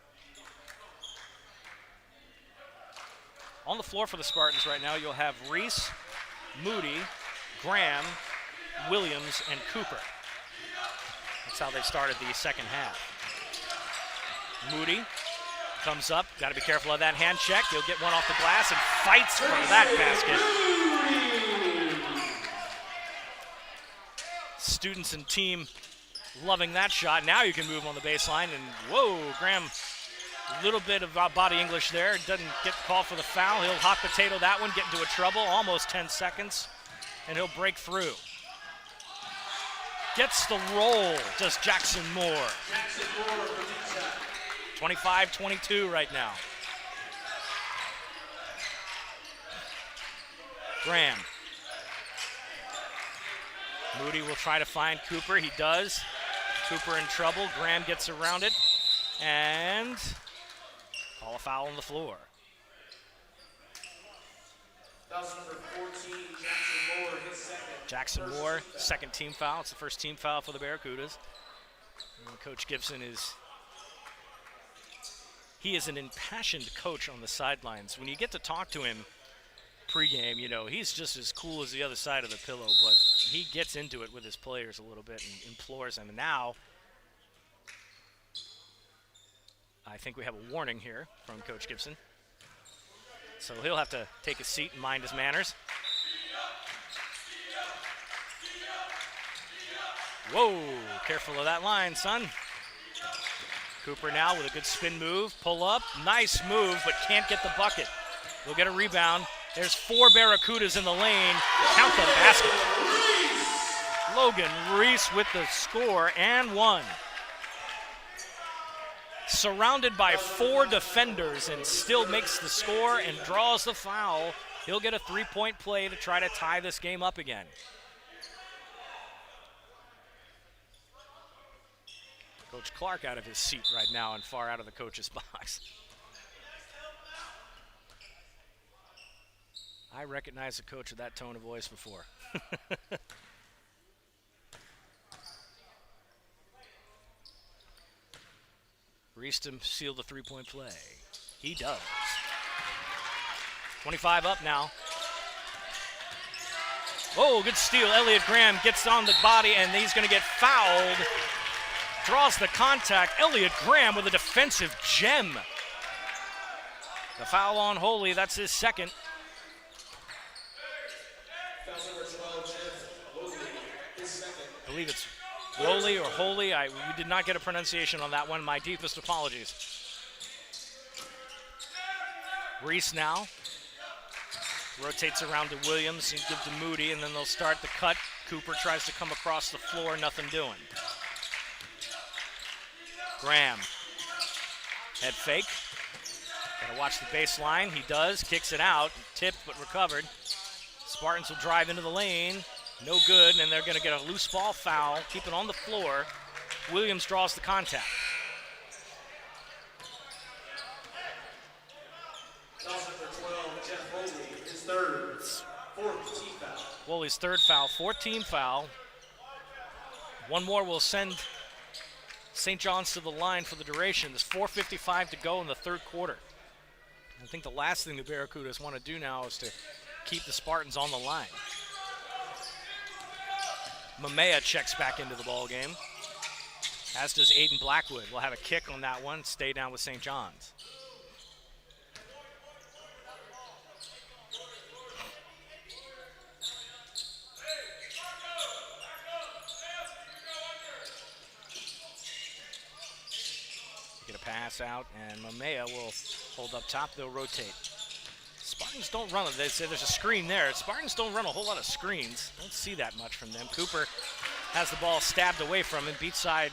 On the floor for the Spartans right now, you'll have Reese, Moody, Graham, Williams, and Cooper. That's how they started the second half. Moody comes up. Got to be careful of that hand check. He'll get one off the glass and fights for that basket. Students and team Loving that shot. Now you can move on the baseline, and whoa, Graham, a little bit of body English there. Doesn't get called for the foul. He'll hot potato that one, get into a trouble, almost 10 seconds, and he'll break through. Gets the roll, does Jackson Moore. 25-22 right now. Graham. Moody will try to find Cooper. He does. Cooper in trouble. Graham gets around it. And call a foul on the floor. Foul number 14, Jackson Moore, his second. Jackson Moore, second team foul. It's the first team foul for the Barracudas. And Coach Gibson he is an impassioned coach on the sidelines. When you get to talk to him pregame, you know, he's just as cool as the other side of the pillow, but he gets into it with his players a little bit and implores them. And now, I think we have a warning here from Coach Gibson. So he'll have to take a seat and mind his manners. Whoa, careful of that line, son. Cooper now with a good spin move, pull up, nice move, but can't get the bucket. We'll get a rebound. There's 4 Barracudas in the lane. Count the basket. Logan Reese with the score and 1. Surrounded by 4 defenders and still makes the score and draws the foul. He'll get a 3-point play to try to tie this game up again. Coach Clark out of his seat right now and far out of the coach's box. I recognize a coach with that tone of voice before. Reese to seal the 3-point play. He does. 25 up now. Oh, good steal. Elliott Graham gets on the body, and he's going to get fouled. Draws the contact. Elliott Graham with a defensive gem. The foul on Holy, that's his second. I believe it's Wholey or Holy. We did not get a pronunciation on that one. My deepest apologies. Reese now rotates around to Williams and gives to Moody, and then they'll start the cut. Cooper tries to come across the floor, nothing doing. Graham, head fake. Gotta watch the baseline. He does, kicks it out, tipped but recovered. Spartans will drive into the lane. No good, and they're going to get a loose ball foul. Keep it on the floor. Williams draws the contact. Foul number 12, Jeff Foley, his third, 4th team foul. Woolley's third foul, 4th team foul. One more will send St. John's to the line for the duration. There's 4:55 to go in the third quarter. I think the last thing the Barracudas want to do now is to keep the Spartans on the line. Mamea checks back into the ball game, as does Aiden Blackwood. We'll have a kick on that one, stay down with St. John's. Get a pass out, and Mamea will hold up top. They'll rotate. Spartans don't run it. They say there's a screen there. Spartans don't run a whole lot of screens. Don't see that much from them. Cooper has the ball stabbed away from him. Beachside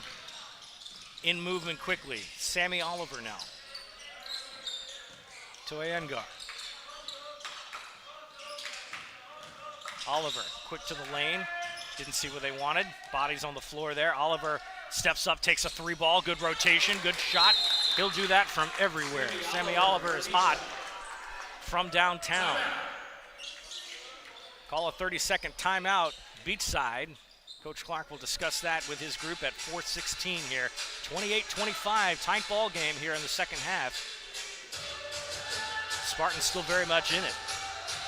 in movement quickly. Sammy Oliver now to Iyengar. Oliver quick to the lane. Didn't see what they wanted. Bodies on the floor there. Oliver steps up, takes a 3-ball. Good rotation, good shot. He'll do that from everywhere. Sammy Oliver is hot from downtown. Call a 30-second timeout, Beachside. Coach Clark will discuss that with his group at 4:16 here. 28-25, tight ball game here in the second half. Spartans still very much in it.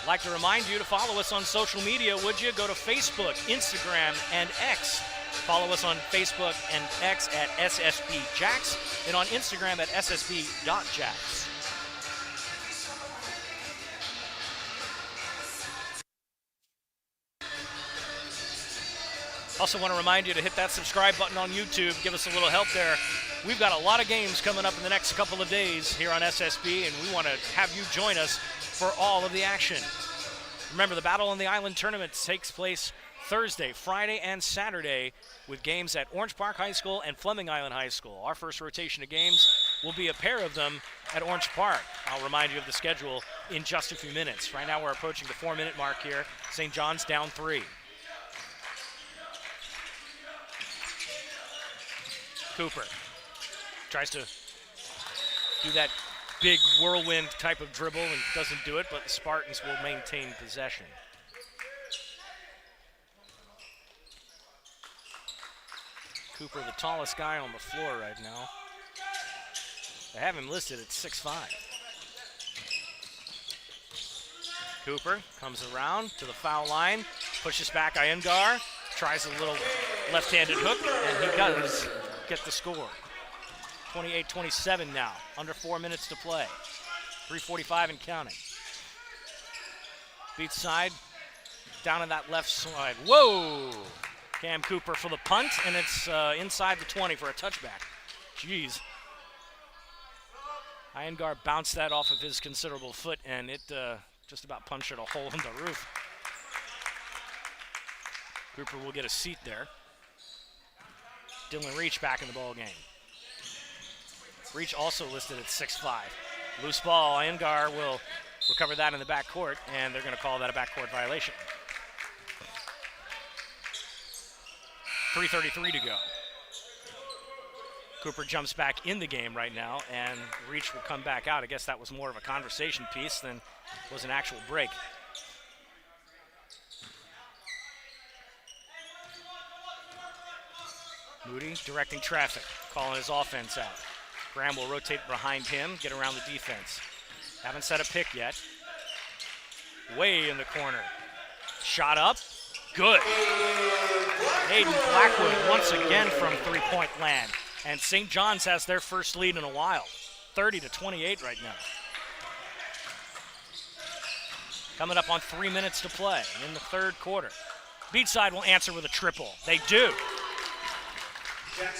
I'd like to remind you to follow us on social media, would you? Go to Facebook, Instagram, and X. Follow us on Facebook and X at SSBJax and on Instagram at ssb.jax. Also want to remind you to hit that subscribe button on YouTube. Give us a little help there. We've got a lot of games coming up in the next couple of days here on SSB, and we want to have you join us for all of the action. Remember, the Battle on the Island tournament takes place Thursday, Friday, and Saturday with games at Orange Park High School and Fleming Island High School. Our first rotation of games will be a pair of them at Orange Park. I'll remind you of the schedule in just a few minutes. Right now we're approaching the 4-minute mark here. St. John's down 3. Cooper tries to do that big whirlwind type of dribble and doesn't do it, but the Spartans will maintain possession. Cooper, the tallest guy on the floor right now. They have him listed at 6'5". Cooper comes around to the foul line, pushes back Iyengar, tries a little left-handed hook, and he does get the score. 28-27 now, under 4 minutes to play. 3:45 and counting. Beachside down in that left side. Whoa! Cam Cooper for the punt, and it's inside the 20 for a touchback. Jeez. Iyengar bounced that off of his considerable foot, and it just about punctured a hole in the roof. Cooper will get a seat there. Dylan Reach back in the ball game. Reach also listed at 6'5". Loose ball, Iyengar will recover that in the backcourt, and they're going to call that a backcourt violation. 3:33 to go. Cooper jumps back in the game right now, and Reach will come back out. I guess that was more of a conversation piece than was an actual break. Moody directing traffic, calling his offense out. Graham will rotate behind him, get around the defense. Haven't set a pick yet. Way in the corner. Shot up. Good. Hayden Blackwood once again from three-point land. And St. John's has their first lead in a while. 30-28 right now. Coming up on 3 minutes to play in the third quarter. Beachside will answer with a triple. They do.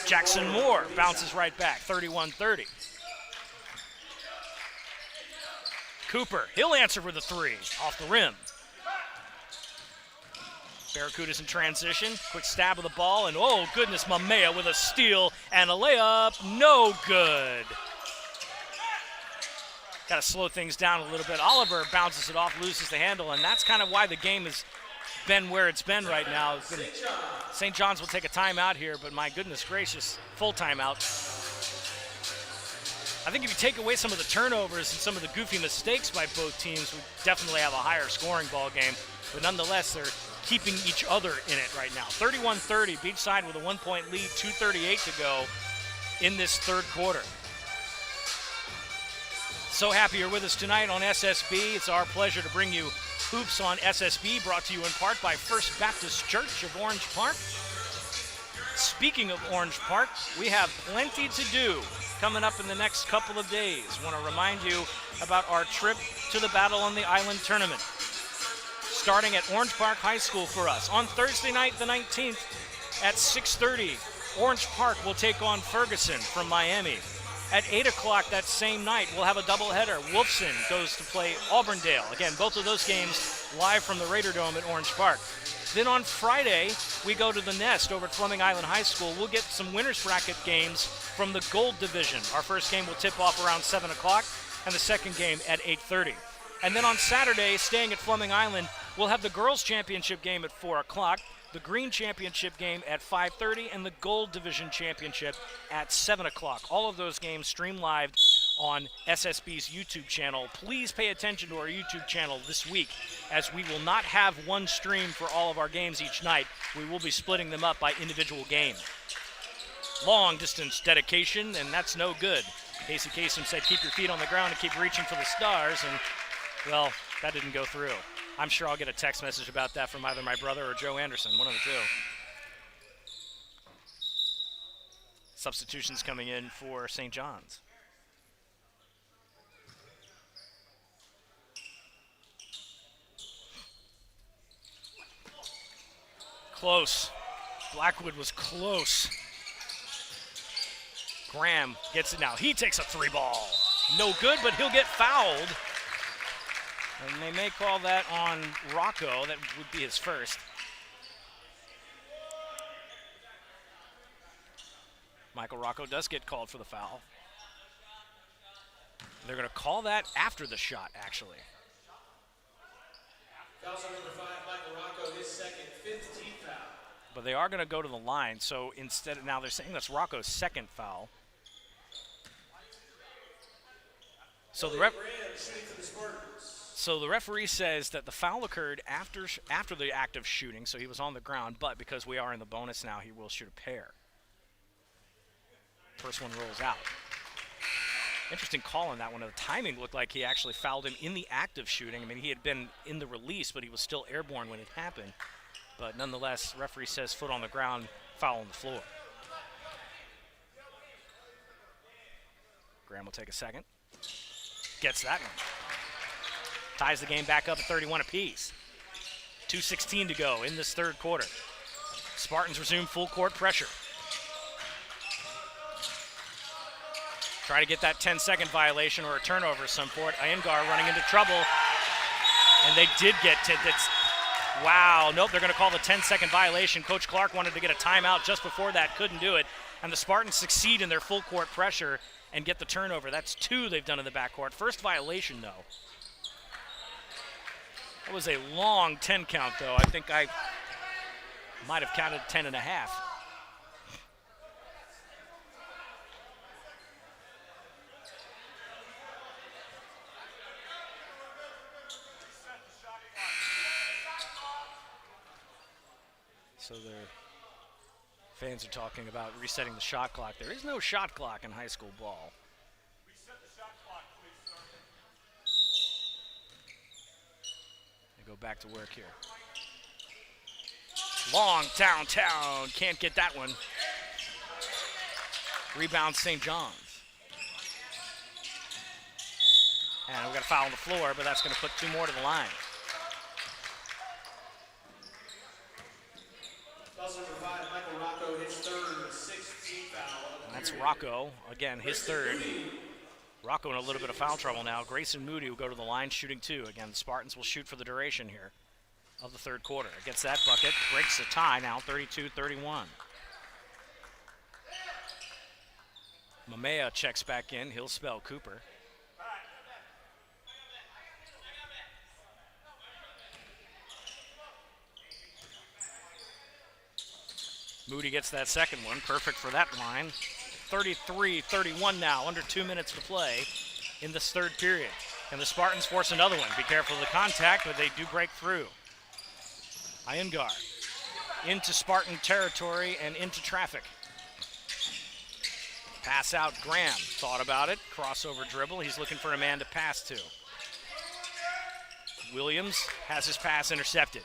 Jackson Moore bounces right back, 31-30. Cooper, he'll answer with a 3 off the rim. Barracudas in transition, quick stab of the ball, and oh goodness, Mamea with a steal and a layup, no good. Got to slow things down a little bit. Oliver bounces it off, loses the handle, and that's kind of why the game has been where it's been right now. St. John's will take a timeout here, but my goodness gracious, full timeout. I think if you take away some of the turnovers and some of the goofy mistakes by both teams, we definitely have a higher scoring ball game. But nonetheless, they're keeping each other in it right now. 31-30, Beachside with a 1-point lead, 2:38 to go in this third quarter. So happy you're with us tonight on SSB. It's our pleasure to bring you Hoops on SSB, brought to you in part by First Baptist Church of Orange Park. Speaking of Orange Park, we have plenty to do coming up in the next couple of days. Want to remind you about our trip to the Battle on the Island tournament, starting at Orange Park High School for us. On Thursday night, the 19th, at 6:30, Orange Park will take on Ferguson from Miami. At 8 o'clock that same night, we'll have a doubleheader. Wolfson goes to play Auburndale. Again, both of those games live from the Raider Dome at Orange Park. Then on Friday, we go to the Nest over at Fleming Island High School. We'll get some winners bracket games from the Gold Division. Our first game will tip off around 7 o'clock, and the second game at 8:30. And then on Saturday, staying at Fleming Island, we'll have the Girls Championship game at 4 o'clock, the Green Championship game at 5:30, and the Gold Division Championship at 7 o'clock. All of those games stream live on SSB's YouTube channel. Please pay attention to our YouTube channel this week, as we will not have one stream for all of our games each night. We will be splitting them up by individual game. Long distance dedication, and that's no good. Casey Kasem said keep your feet on the ground and keep reaching for the stars, and well, that didn't go through. I'm sure I'll get a text message about that from either my brother or Joe Anderson, one of the two. Substitutions coming in for St. John's. Close. Blackwood was close. Graham gets it now. He takes a 3-ball. No good, but he'll get fouled. And they may call that on Rocco. That would be his first. Michael Rocco does get called for the foul. They're going to call that after the shot, actually. Foul on number 5, Michael Rocco, his second, 5th team foul. But they are going to go to the line, so instead, now they're saying that's Rocco's second foul. So the referee says that the foul occurred after the act of shooting, so he was on the ground, but because we are in the bonus now, he will shoot a pair. First one rolls out. Interesting call on that one. The timing looked like he actually fouled him in the act of shooting. I mean, he had been in the release, but he was still airborne when it happened. But nonetheless, referee says foot on the ground, foul on the floor. Graham will take a second. Gets that one. Ties the game back up at 31 apiece. 2:16 to go in this third quarter. Spartans resume full court pressure. Try to get that 10-second violation or a turnover of some sort. Iyengar running into trouble. And they did get to this. Wow, nope, they're going to call the 10-second violation. Coach Clark wanted to get a timeout just before that, couldn't do it. And the Spartans succeed in their full court pressure and get the turnover. That's 2 they've done in the backcourt. First violation, though. That was a long 10 count, though. I think I might have counted 10 and a half. So their fans are talking about resetting the shot clock. There is no shot clock in high school ball. Reset the shot clock, please, sir. They go back to work here. Long downtown, can't get that one. Rebound St. John's. And we've got a foul on the floor, but that's going to put 2 more to the line. Number 5, Michael Rocco, his third, 6th team foul. That's Rocco, again, his third. Rocco in a little bit of foul trouble now. Grayson Moody will go to the line shooting 2. Again, the Spartans will shoot for the duration here of the third quarter. Gets that bucket, breaks the tie now, 32-31. Mamea checks back in. He'll spell Cooper. Moody gets that second one, perfect for that line. 33-31 now, under 2 minutes to play in this third period. And the Spartans force another one. Be careful of the contact, but they do break through. Iyengar into Spartan territory and into traffic. Pass out Graham, thought about it, crossover dribble. He's looking for a man to pass to. Williams has his pass intercepted.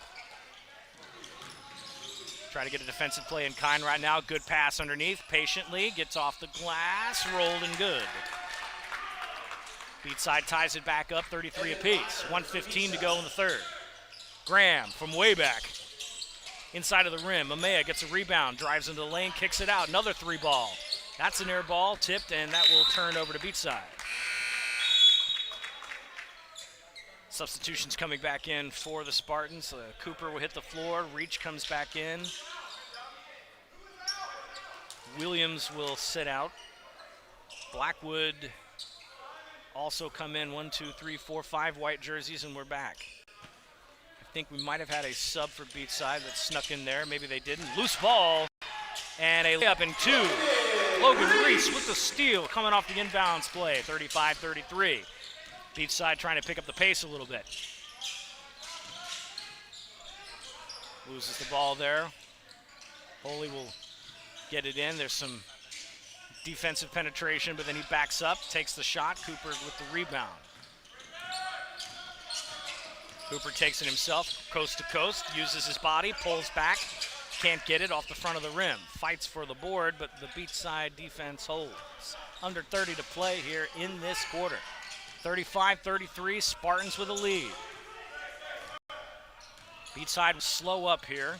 Try to get a defensive play in kind right now. Good pass underneath. Patiently gets off the glass. Rolled and good. Beachside ties it back up, 33 apiece. 1:15 to go in the third. Graham from way back. Inside of the rim. Mamea gets a rebound. Drives into the lane. Kicks it out. Another 3-ball. That's an air ball. Tipped, and that will turn over to Beachside. Substitutions coming back in for the Spartans. Cooper will hit the floor. Reach comes back in. Williams will sit out. Blackwood also come in. 1, 2, 3, 4, 5 white jerseys, and we're back. I think we might have had a sub for Beachside that snuck in there. Maybe they didn't. Loose ball. And a layup in 2. Logan Reese with the steal coming off the inbounds play. 35-33. Beachside trying to pick up the pace a little bit. Loses the ball there. Holy will get it in. There's some defensive penetration, but then he backs up, takes the shot. Cooper with the rebound. Cooper takes it himself, coast to coast, uses his body, pulls back, can't get it off the front of the rim. Fights for the board, but the Beachside defense holds. Under 30 to play here in this quarter. 35-33, Spartans with a lead. Beachside will slow up here.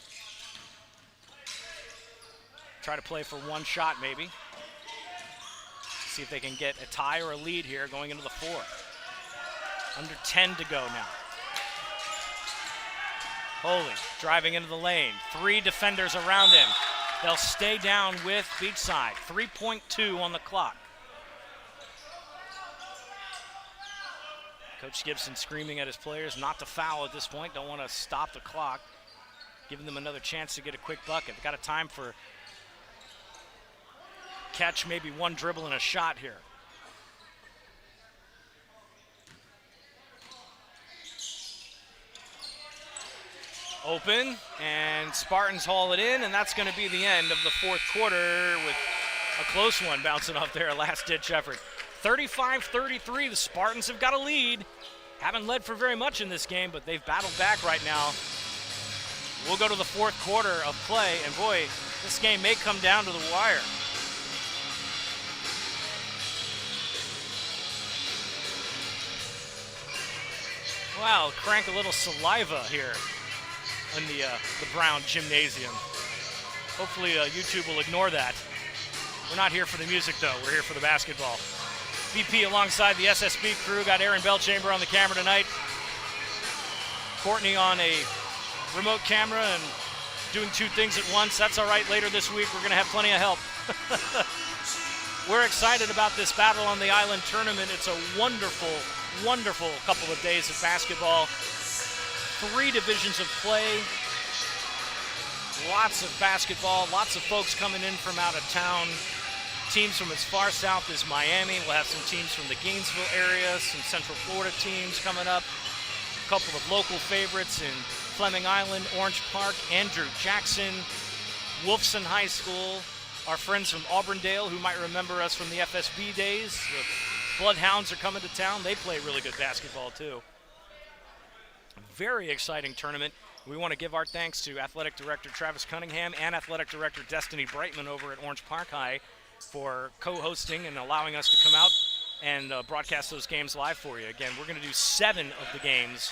Try to play for one shot maybe. See if they can get a tie or a lead here going into the fourth. Under 10 to go now. Holy driving into the lane. 3 defenders around him. They'll stay down with Beachside. 3.2 on the clock. Coach Gibson screaming at his players not to foul at this point. Don't want to stop the clock. Giving them another chance to get a quick bucket. They've got a time for catch, maybe one dribble and a shot here. Open, and Spartans haul it in, and that's going to be the end of the fourth quarter with a close one bouncing off their last-ditch effort. 35-33, the Spartans have got a lead. Haven't led for very much in this game, but they've battled back right now. We'll go to the fourth quarter of play, and boy, this game may come down to the wire. Wow, crank a little saliva here in the Brown Gymnasium. Hopefully YouTube will ignore that. We're not here for the music though, we're here for the basketball. BP alongside the SSB crew, got Aaron Belchamber on the camera tonight. Courtney on a remote camera and doing 2 things at once. That's all right, later this week we're gonna have plenty of help. We're excited about this Battle on the Island tournament. It's a wonderful, wonderful couple of days of basketball. 3 divisions of play. Lots of basketball, lots of folks coming in from out of town. Teams from as far south as Miami. We'll have some teams from the Gainesville area, some Central Florida teams coming up. A couple of local favorites in Fleming Island, Orange Park, Andrew Jackson, Wolfson High School. Our friends from Auburndale who might remember us from the FSB days. The Bloodhounds are coming to town. They play really good basketball too. Very exciting tournament. We want to give our thanks to Athletic Director Travis Cunningham and Athletic Director Destiny Brightman over at Orange Park High for co-hosting and allowing us to come out and broadcast those games live for you. Again, we're going to do 7 of the games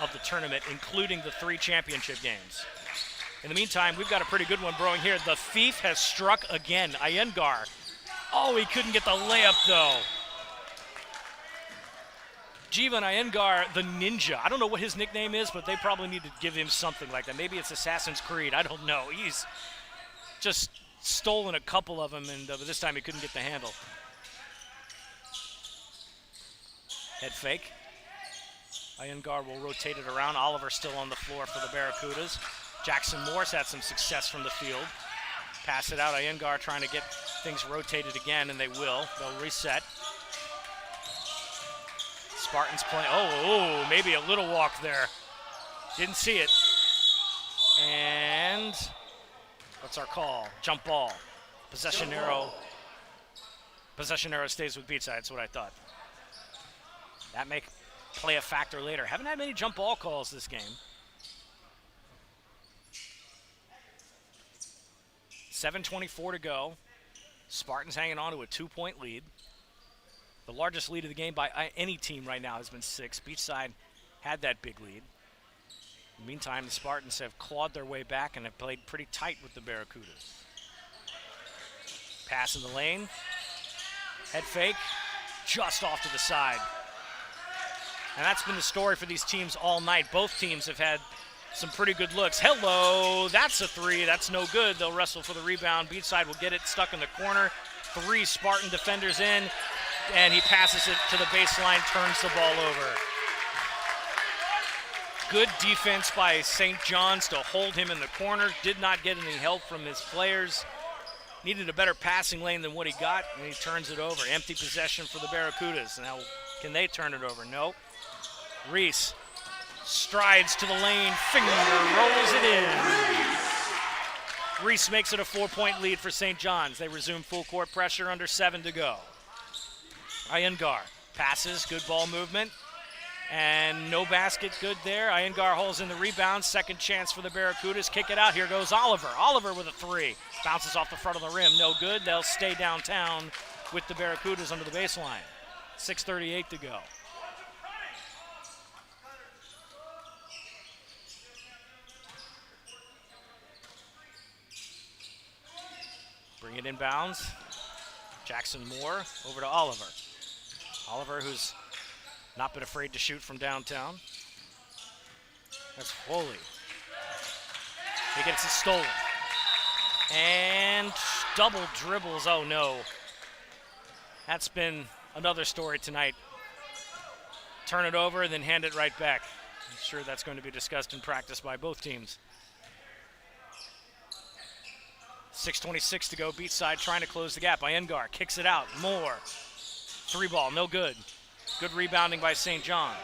of the tournament, including the 3 championship games. In the meantime, we've got a pretty good one brewing here. The Thief has struck again. Iyengar. Oh, he couldn't get the layup, though. Jivan Iyengar, the Ninja. I don't know what his nickname is, but they probably need to give him something like that. Maybe it's Assassin's Creed. I don't know. He's just stolen a couple of them, and this time he couldn't get the handle. Head fake. Iyengar will rotate it around. Oliver still on the floor for the Barracudas. Jackson Morse had some success from the field. Pass it out. Iyengar trying to get things rotated again, and they will. They'll reset. Spartans playing. Oh, maybe a little walk there. Didn't see it. And what's our call? Jump ball. Possession arrow. Possession arrow stays with Beachside. That's what I thought. That may play a factor later. Haven't had many jump ball calls this game. 7:24 to go. Spartans hanging on to a 2-point lead. The largest lead of the game by any team right now has been 6. Beachside had that big lead. In the meantime, the Spartans have clawed their way back and have played pretty tight with the Barracudas. Pass in the lane. Head fake. Just off to the side. And that's been the story for these teams all night. Both teams have had some pretty good looks. Hello, that's a 3. That's no good. They'll wrestle for the rebound. Beachside will get it stuck in the corner. 3 Spartan defenders in. And he passes it to the baseline, turns the ball over. Good defense by St. John's to hold him in the corner. Did not get any help from his players. Needed a better passing lane than what he got, and he turns it over. Empty possession for the Barracudas. Now, can they turn it over? No. Reese strides to the lane, finger rolls it in. Reese makes it a 4-point lead for St. John's. They resume full court pressure under 7 to go. Iyengar passes, good ball movement, and no basket good there. Iyengar holds in the rebound, second chance for the Barracudas. Kick it out, here goes Oliver. Oliver with a 3, bounces off the front of the rim, no good. They'll stay downtown with the Barracudas under the baseline. 6:38 to go. Bring it inbounds. Jackson Moore over to Oliver. Oliver, who's not been afraid to shoot from downtown. That's Foley. He gets it stolen. And double dribbles. Oh, no. That's been another story tonight. Turn it over and then hand it right back. I'm sure that's going to be discussed in practice by both teams. 6:26 to go. Beachside trying to close the gap. Iyengar kicks it out. Moore. 3-ball, no good. Good rebounding by St. John's.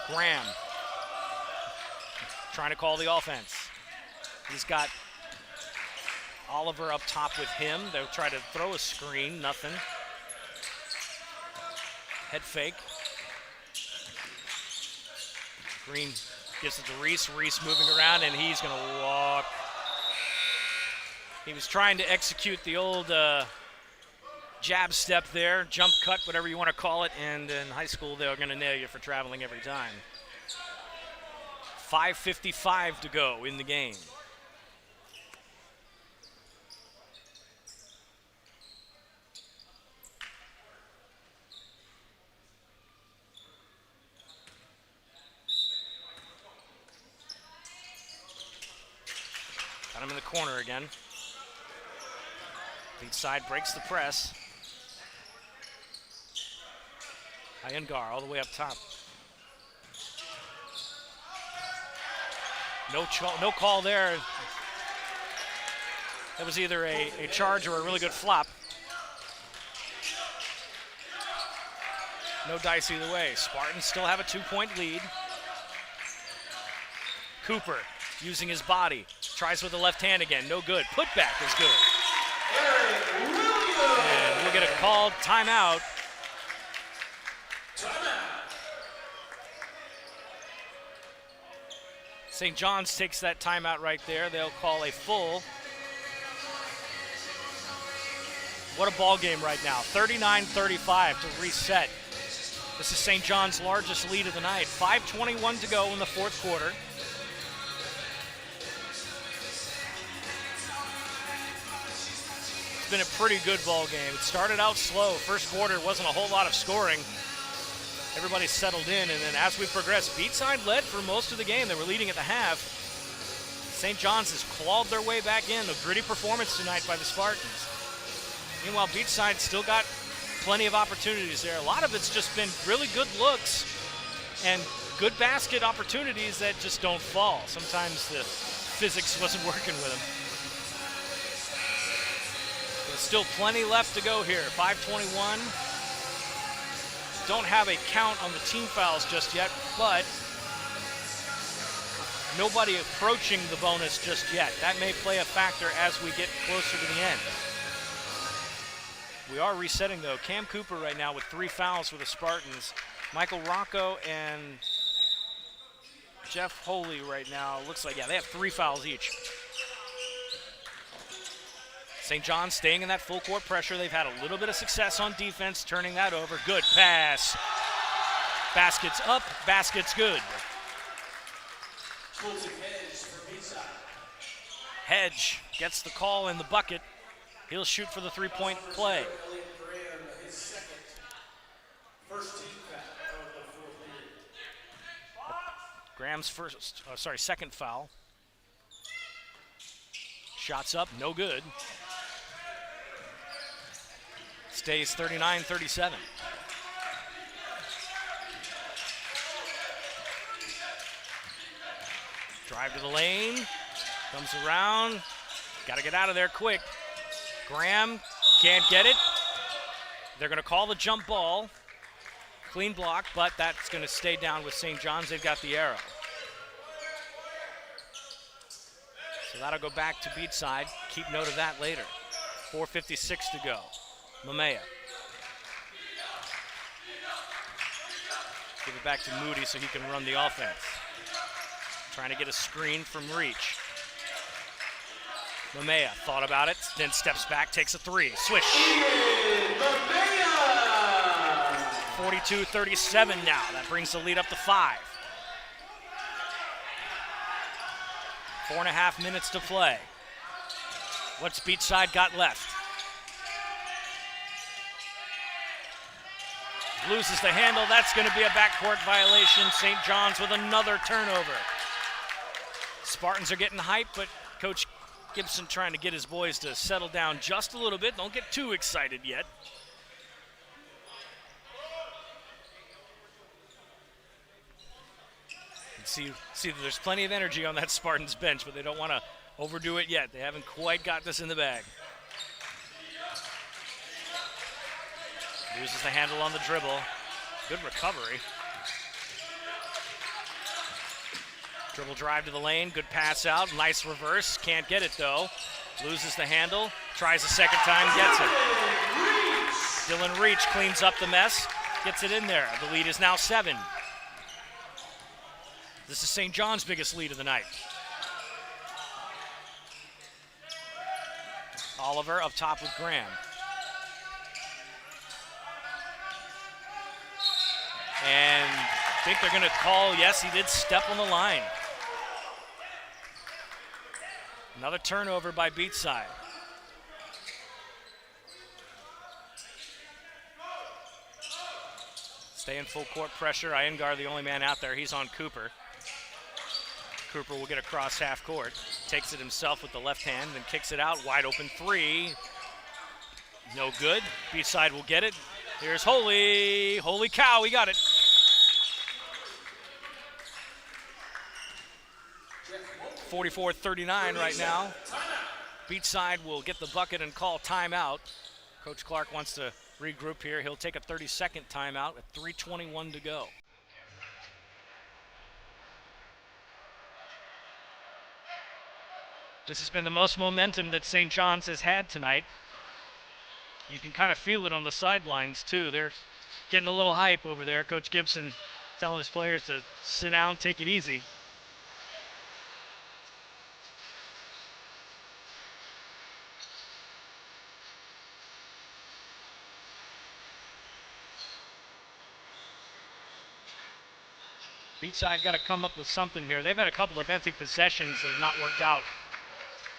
Graham trying to call the offense. He's got Oliver up top with him. They'll try to throw a screen, nothing. Head fake. Green gives it to Reese. Reese moving around, and he's going to walk. He was trying to execute the old jab step there, jump cut, whatever you want to call it, and in high school they're going to nail you for traveling every time. 5:55 to go in the game. Got him in the corner again. Beachside breaks the press. Iyengar all the way up top. No call there. That was either a charge or a really good flop. No dice either way. Spartans still have a 2-point lead. Cooper using his body. Tries with the left hand again. No good. Putback is good. And we'll get a called timeout. St. John's takes that timeout right there. They'll call a full. What a ball game right now. 39-35 to reset. This is St. John's largest lead of the night. 5:21 to go in the fourth quarter. It's been a pretty good ball game. It started out slow. First quarter wasn't a whole lot of scoring. Everybody settled in, and then as we progressed, Beachside led for most of the game. They were leading at the half. St. John's has clawed their way back in. A gritty performance tonight by the Spartans. Meanwhile, Beachside still got plenty of opportunities there. A lot of it's just been really good looks and good basket opportunities that just don't fall. Sometimes the physics wasn't working with them. There's still plenty left to go here. 5:21. Don't have a count on the team fouls just yet, but nobody approaching the bonus just yet. That may play a factor as we get closer to the end. We are resetting, though. Cam Cooper right now with 3 fouls for the Spartans. Michael Rocco and Jeff Holy right now. Looks like, yeah, they have 3 fouls each. St. John's staying in that full court pressure. They've had a little bit of success on defense, turning that over. Good pass. Basket's up, basket's good. Hedge gets the call in the bucket. He'll shoot for the 3-point play. Graham's second foul. Shots up, no good. Stays 39-37. Drive to the lane, comes around, got to get out of there quick. Graham can't get it. They're going to call the jump ball. Clean block, but that's going to stay down with St. John's. They've got the arrow. So that'll go back to Beachside. Keep note of that later. 4:56 to go. Mamea. Give it back to Moody so he can run the offense. Trying to get a screen from reach. Mamea thought about it, then steps back, takes a 3. Swish. 42-37 now. That brings the lead up to 5. 4.5 minutes to play. What's Beachside got left? Loses the handle. That's going to be a backcourt violation. St. John's with another turnover. Spartans are getting hyped, but Coach Gibson trying to get his boys to settle down just a little bit. Don't get too excited yet. See that there's plenty of energy on that Spartans bench, but they don't want to overdo it yet. They haven't quite got this in the bag. Loses the handle on the dribble. Good recovery. Dribble drive to the lane, good pass out, nice reverse, can't get it though. Loses the handle, tries a second time, gets it. Dylan Reach cleans up the mess, gets it in there. The lead is now 7. This is St. John's biggest lead of the night. Oliver up top with Graham. And I think they're going to call, yes, he did step on the line. Another turnover by Beachside. Stay in full court pressure. Iyengar, the only man out there. He's on Cooper. Cooper will get across half court. Takes it himself with the left hand, then kicks it out. Wide open 3. No good. Beachside will get it. Here's Holy. Holy cow, he got it. .44-39 right now. Beachside will get the bucket and call timeout. Coach Clark wants to regroup here. He'll take a 30-second timeout with 3:21 to go. This has been the most momentum that St. John's has had tonight. You can kind of feel it on the sidelines too. They're getting a little hype over there. Coach Gibson telling his players to sit down, take it easy. Beachside got to come up with something here. They've had a couple of empty possessions that have not worked out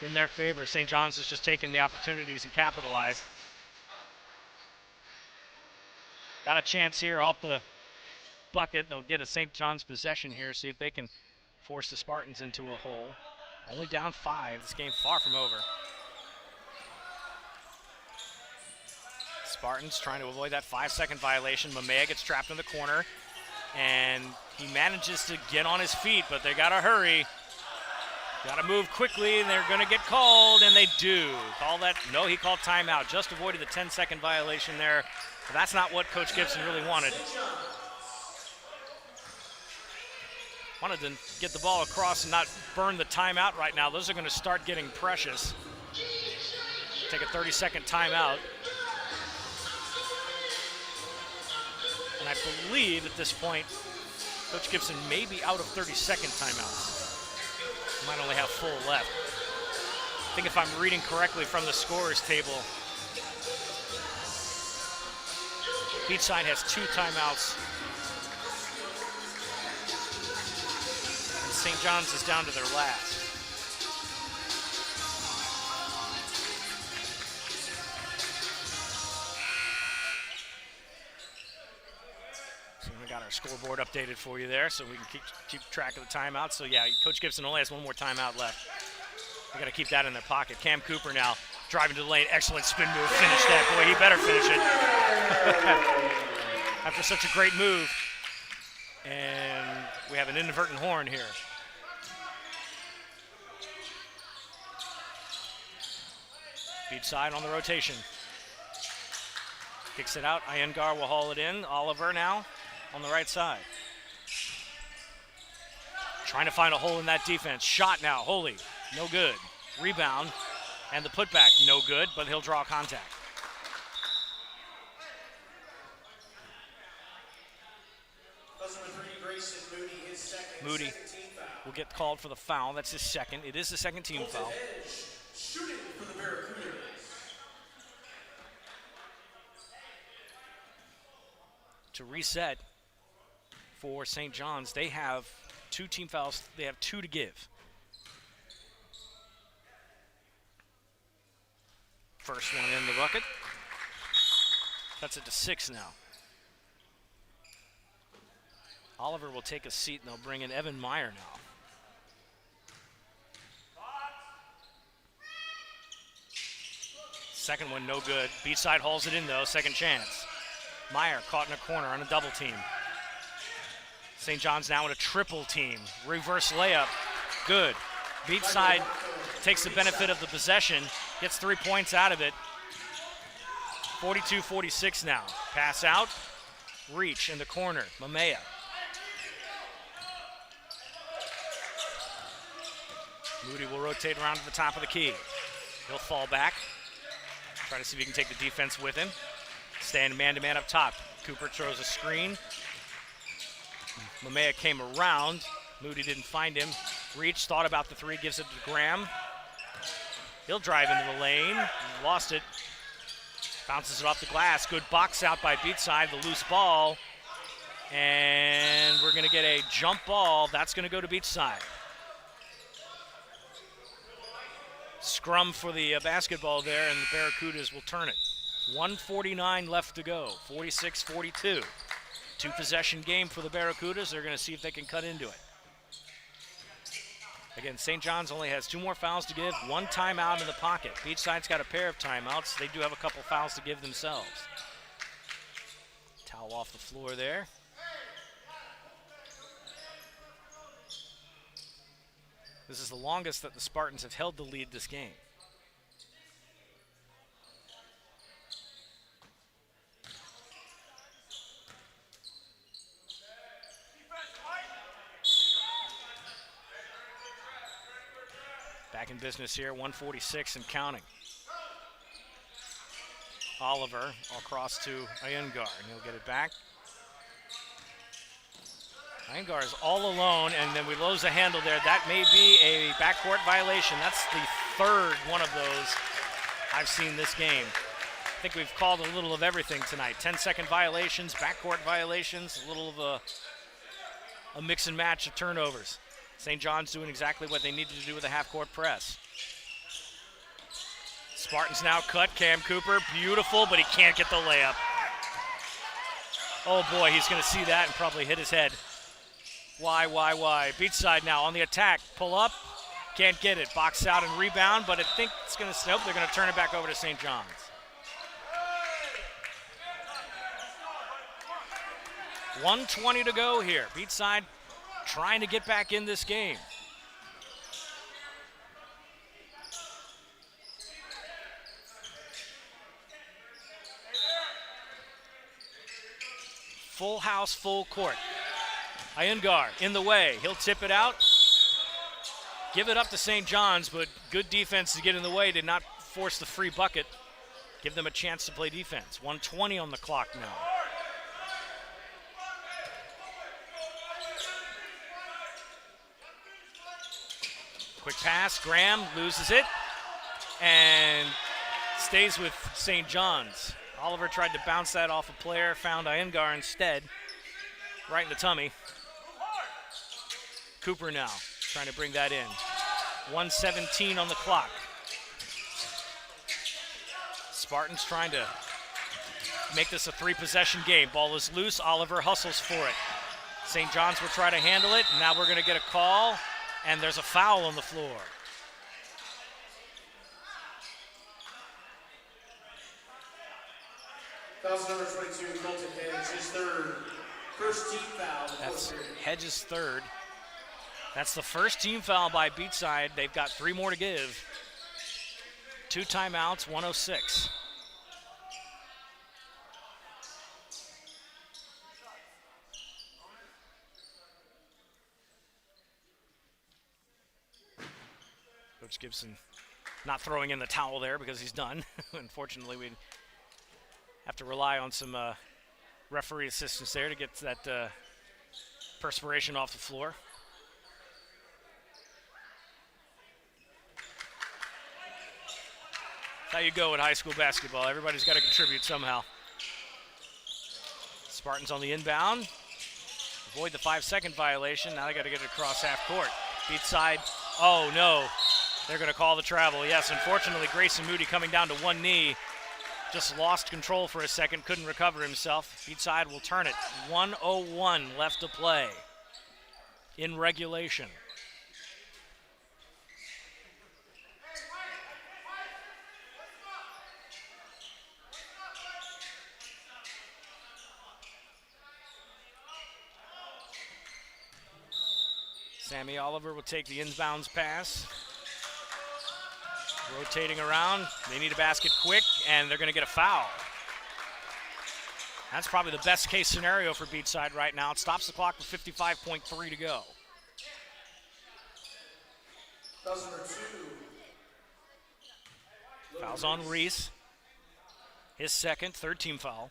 in their favor. St. John's has just taken the opportunities and capitalized. Got a chance here off the bucket. They'll get a St. John's possession here, see if they can force the Spartans into a hole. Only down 5. This game far from over. Spartans trying to avoid that 5-second violation. Mamea gets trapped in the corner, and he manages to get on his feet, but they got to hurry. Got to move quickly, and they're going to get called, and they do. Call that. No, he called timeout. Just avoided the 10-second violation there. But that's not what Coach Gibson really wanted. Wanted to get the ball across and not burn the timeout right now. Those are going to start getting precious. Take a 30-second timeout. And I believe at this point, Coach Gibson may be out of 30-second timeouts. Might only have full left. I think if I'm reading correctly from the scorers table, Beachside has 2 timeouts. And St. John's is down to their last. So we got our scoreboard updated for you there so we can keep track of the timeouts. So yeah, Coach Gibson only has 1 more timeout left. We got to keep that in their pocket. Cam Cooper now driving to the lane. Excellent spin move. Finish that. Boy, he better finish it. After such a great move. And we have an inadvertent horn here. Beachside on the rotation. Kicks it out. Iyengar will haul it in. Oliver now on the right side. Trying to find a hole in that defense. Shot now. Holy. No good. Rebound. And the putback. No good, but he'll draw contact. Moody will get called for the foul. That's his second. It is the second team foul. Shooting for the Barracudas. To reset for St. John's, they have 2 team fouls. They have 2 to give. First one in the bucket. Cuts it to 6 now. Oliver will take a seat, and they'll bring in Evan Meyer now. Second one, no good. Beachside hauls it in, though. Second chance. Meyer caught in a corner on a double team. St. John's now in a triple team. Reverse layup. Good. Beachside takes the benefit of the possession, gets 3 points out of it. 42-46 now. Pass out. Reach in the corner. Mamea. Moody will rotate around to the top of the key. He'll fall back. Try to see if he can take the defense with him. Stand man-to-man up top. Cooper throws a screen. Mamea came around. Moody didn't find him. Reach, thought about the three, gives it to Graham. He'll drive into the lane. Lost it. Bounces it off the glass. Good box out by Beachside. The loose ball. And we're going to get a jump ball. That's going to go to Beachside. Scrum for the basketball there, and the Barracudas will turn it. 1:49 left to go, 46-42. Two-possession game for the Barracudas. They're going to see if they can cut into it. Again, St. John's only has 2 more fouls to give, 1 timeout in the pocket. Beachside's got a pair of timeouts. They do have a couple fouls to give themselves. Towel off the floor there. This is the longest that the Spartans have held the lead this game. Back in business here, 146 and counting. Oliver across to Iyengar, and he'll get it back. Iyengar is all alone, and then we lose a handle there. That may be a backcourt violation. That's the third one of those I've seen this game. I think we've called a little of everything tonight. 10-second violations, backcourt violations, a little of a mix and match of turnovers. St. John's doing exactly what they needed to do with a half-court press. Spartans now cut. Cam Cooper, beautiful, but he can't get the layup. Oh boy, he's gonna see that and probably hit his head. Why? Beachside now on the attack. Pull up, can't get it. Box out and rebound, but I think it's gonna, nope, they're gonna turn it back over to St. John's. $1:20 to go here. Beachside trying to get back in this game. Full house, full court. Iyengar in the way. He'll tip it out. Give it up to St. John's, but good defense to get in the way. Did not force the free bucket. Give them a chance to play defense. 1:20 on the clock now. Quick pass, Graham loses it and stays with St. John's. Oliver tried to bounce that off a player, found Iyengar instead, right in the tummy. Cooper now trying to bring that in. 1:17 on the clock. Spartans trying to make this a 3-possession game. Ball is loose, Oliver hustles for it. St. John's will try to handle it, and now we're gonna get a call. And there's a foul on the floor. Foul number 22, Colton Hedge, his third. First team foul. That's Hedges' third. That's the first team foul by Beachside. They've got 3 more to give. 2 timeouts, 1:06. Coach Gibson not throwing in the towel there because he's done. Unfortunately, we'd have to rely on some referee assistance there to get that perspiration off the floor. That's how you go in high school basketball. Everybody's got to contribute somehow. Spartans on the inbound. Avoid the 5-second violation. Now they got to get it across half court. Beachside. Oh no. They're going to call the travel. Yes, unfortunately, Grayson Moody coming down to one knee. Just lost control for a second, couldn't recover himself. Beachside will turn it. 1:01 left to play in regulation. Sammy Oliver will take the inbounds pass. Rotating around. They need a basket quick, and they're going to get a foul. That's probably the best case scenario for Beachside right now. It stops the clock with 55.3 to go. Fouls on Reese. His second, third team foul.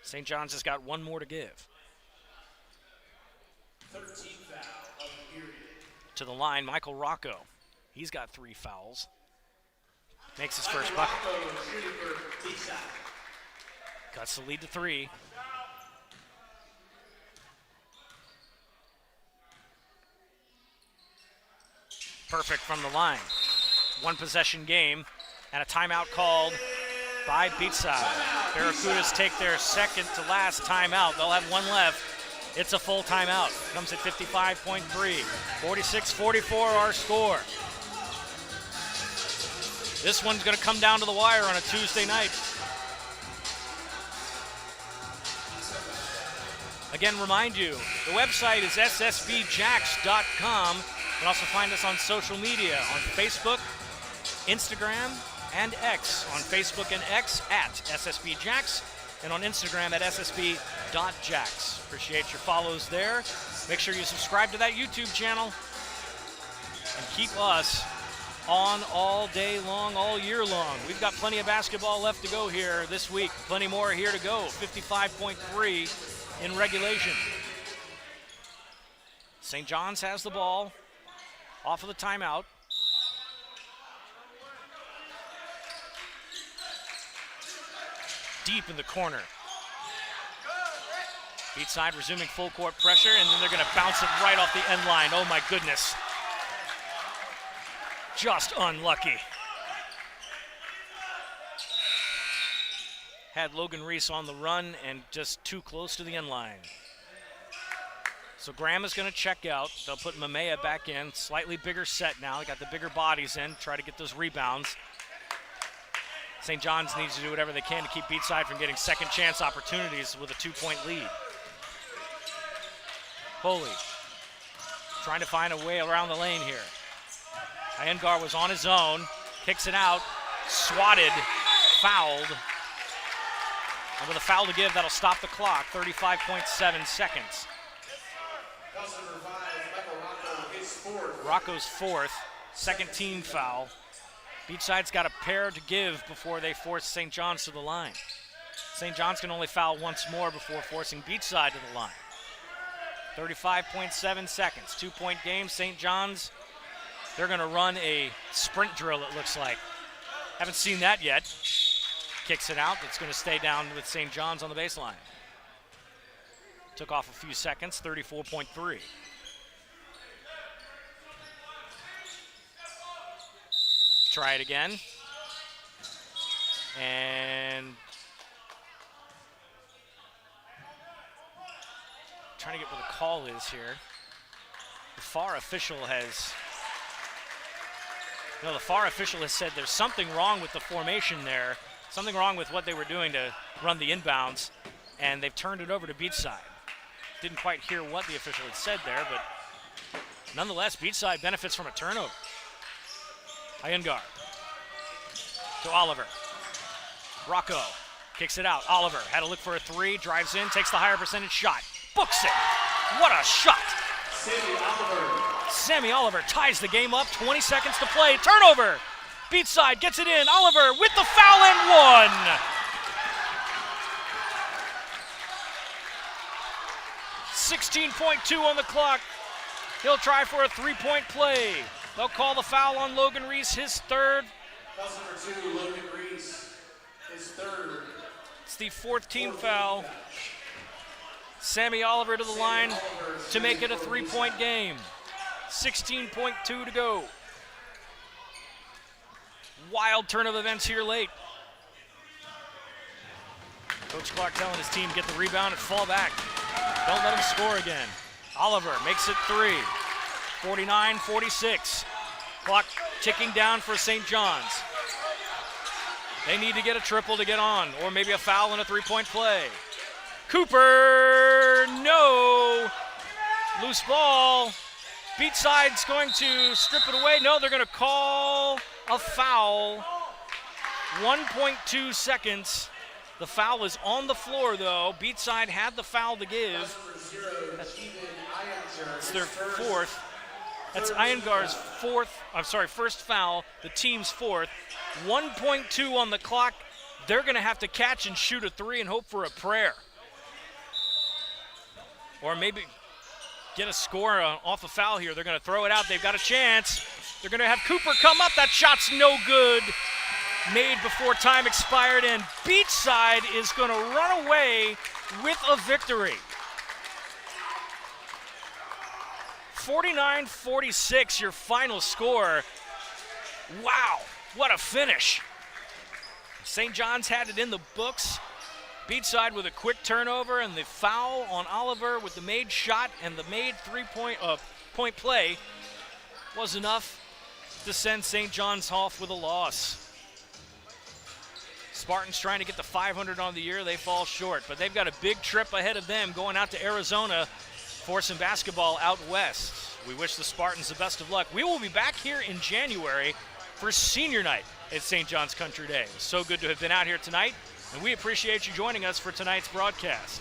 St. John's has got one more to give. 13th foul of the period. To the line, Michael Rocco. He's got 3 fouls. Makes his first bucket. Cuts the lead to 3. Perfect from the line. One possession game and a timeout called by Beachside. Barracudas take their second to last timeout. They'll have one left. It's a full timeout. Comes at 55.3. 46-44 our score. This one's going to come down to the wire on a Tuesday night. Again, remind you, the website is ssbjacks.com. You can also find us on social media, on Facebook, Instagram, and X. On Facebook and X at ssbjacks, and on Instagram at ssb.jacks. Appreciate your follows there. Make sure you subscribe to that YouTube channel and keep us on all day long, all year long. We've got plenty of basketball left to go here this week. Plenty more here to go. 55.3 in regulation. St. John's has the ball off of the timeout. Deep in the corner. Beachside resuming full court pressure, and then they're going to bounce it right off the end line. Oh my goodness. Just unlucky. Had Logan Reese on the run and just too close to the end line. So Graham is going to check out. They'll put Mamea back in. Slightly bigger set now. They got the bigger bodies in. Try to get those rebounds. St. John's needs to do whatever they can to keep Beachside from getting second chance opportunities with a 2-point lead. Foley trying to find a way around the lane here. Iyengar was on his own, kicks it out, swatted, fouled. And with a foul to give, that'll stop the clock, 35.7 seconds. Rocco's fourth, second team foul. Beachside's got a pair to give before they force St. John's to the line. St. John's can only foul once more before forcing Beachside to the line. 35.7 seconds, 2-point game. St. John's, they're going to run a sprint drill, it looks like. Haven't seen that yet. Kicks it out. It's going to stay down with St. John's on the baseline. Took off a few seconds, 34.3. Try it again. And trying to get where the call is here. The FAR official has said there's something wrong with the formation there, something wrong with what they were doing to run the inbounds, and they've turned it over to Beachside. Didn't quite hear what the official had said there, but nonetheless, Beachside benefits from a turnover. Iyengar to Oliver. Rocco kicks it out. Oliver had to look for a 3, drives in, takes the higher percentage shot. Books it. What a shot. Sammy Oliver ties the game up. 20 seconds to play. Turnover. Beachside gets it in. Oliver with the foul and one. 16.2 on the clock. He'll try for a 3-point play. They'll call the foul on Logan Reese, his third. Foul number 2, Logan Reese, his third. It's the fourth team foul. Sammy Oliver to the line to make it a 3-point game. 16.2 to go. Wild turn of events here late. Coach Clark telling his team, get the rebound and fall back. Don't let him score again. Oliver makes it 3. 49-46. Clock ticking down for St. John's. They need to get a triple to get on, or maybe a foul and a three-point play. Cooper, no. Loose ball. Beachside's going to strip it away. No, they're going to call a foul. 1.2 seconds. The foul is on the floor, though. Beachside had the foul to give. It's their fourth. That's Iyengar's first foul, the team's fourth. 1.2 on the clock. They're going to have to catch and shoot a 3 and hope for a prayer. Or maybe get a score off a foul here. They're going to throw it out. They've got a chance. They're going to have Cooper come up. That shot's no good. Made before time expired, and Beachside is going to run away with a victory. 49-46, your final score. Wow, what a finish. St. John's had it in the books. Beachside with a quick turnover, and the foul on Oliver with the made shot and the made point play was enough to send St. John's off with a loss. Spartans trying to get the 500 on the year. They fall short, but they've got a big trip ahead of them going out to Arizona for some basketball out west. We wish the Spartans the best of luck. We will be back here in January for senior night at St. John's Country Day. It was so good to have been out here tonight, and we appreciate you joining us for tonight's broadcast.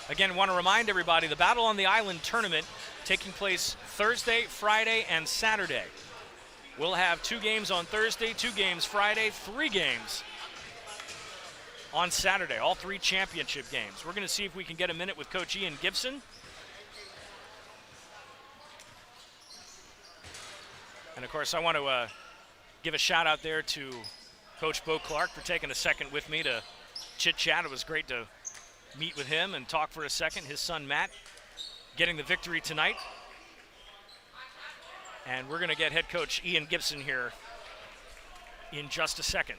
Again, want to remind everybody, the Battle on the Island tournament taking place Thursday, Friday, and Saturday. We'll have 2 games on Thursday, 2 games Friday, 3 games on Saturday, all 3 championship games. We're going to see if we can get a minute with Coach Ian Gibson. And, of course, I want to give a shout-out there to Coach Bo Clark for taking a second with me to chit-chat. It was great to meet with him and talk for a second. His son, Matt, getting the victory tonight. And we're going to get head coach Ian Gibson here in just a second.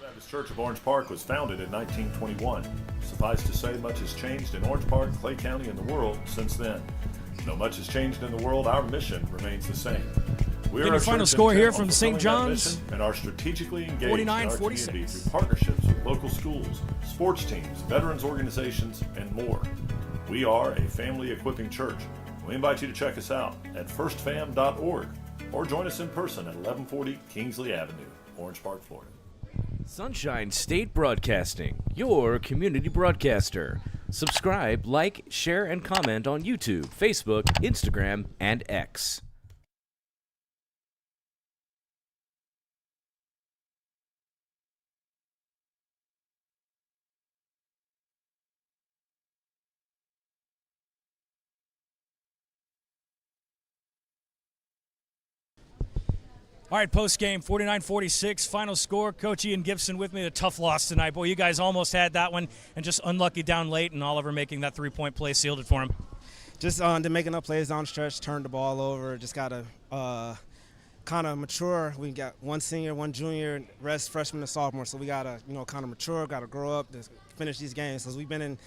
Baptist Church of Orange Park was founded in 1921. Suffice to say, much has changed in Orange Park, Clay County, and the world since then. Though much has changed in the world, our mission remains the same. We Getting a final score here from St. John's. And are strategically engaged in our community 49-46. through partnerships with local schools, sports teams, veterans organizations, and more. We are a family equipping church. We invite you to check us out at firstfam.org or join us in person at 1140 Kingsley Avenue, Orange Park, Florida. Sunshine State Broadcasting, your community broadcaster. Subscribe, like, share, and comment on YouTube, Facebook, Instagram, and X. All right, post-game, 49-46, final score. Coach Ian Gibson with me. A tough loss tonight. Boy, you guys almost had that one and just unlucky down late, and Oliver making that three-point play sealed it for him. Just making up plays down the stretch, turned the ball over. Just got to kind of mature. We got one senior, one junior, rest freshman and sophomore. So we got to, kind of mature, got to grow up to finish these games. Because we've been in,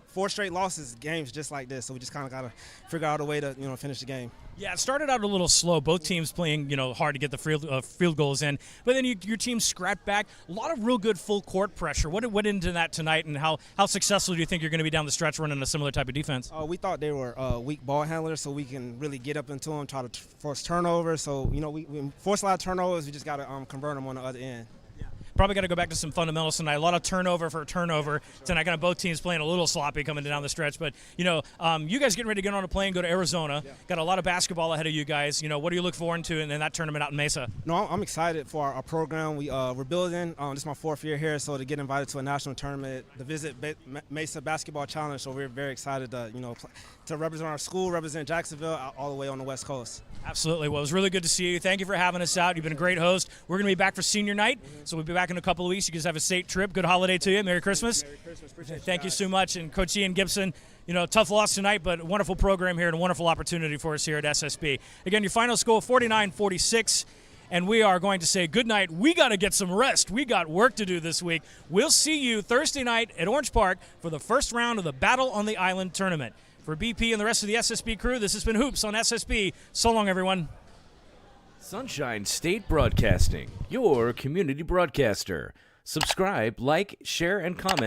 4 straight losses, games just like this. So we just kind of got to figure out a way to, finish the game. Yeah, it started out a little slow. Both teams playing, hard to get the field goals in. But then your team scrapped back. A lot of real good full court pressure. What went into that tonight, and how successful do you think you're going to be down the stretch running a similar type of defense? We thought they were weak ball handlers, so we can really get up into them, try to force turnovers. So, we force a lot of turnovers. We just got to convert them on the other end. Probably got to go back to some fundamentals tonight. A lot of turnover for turnover tonight. Kind of both teams playing a little sloppy coming down the stretch. But, you guys getting ready to get on a plane, go to Arizona. Yeah. Got a lot of basketball ahead of you guys. What do you look forward to in that tournament out in Mesa? No, I'm excited for our program. We're building. This is my 4th year here, so to get invited to a national tournament, to visit Mesa Basketball Challenge. So we're very excited to, to represent our school, represent Jacksonville all the way on the West Coast. Absolutely. Well, it was really good to see you. Thank you for having us out. You've been a great host. We're going to be back for senior night, so we'll be back in a couple of weeks. You guys have a safe trip. Good holiday to you. Merry Christmas. Merry Christmas. Appreciate Thank you guys. so much. And Coach Ian Gibson, tough loss tonight, but wonderful program here and a wonderful opportunity for us here at SSB. Again, your final score, 49-46. And we are going to say good night. We got to get some rest. We got work to do this week. We'll see you Thursday night at Orange Park for the first round of the Battle on the Island tournament. For BP and the rest of the SSB crew, this has been Hoops on SSB. So long, everyone. Sunshine State Broadcasting, your community broadcaster. Subscribe, like, share, and comment.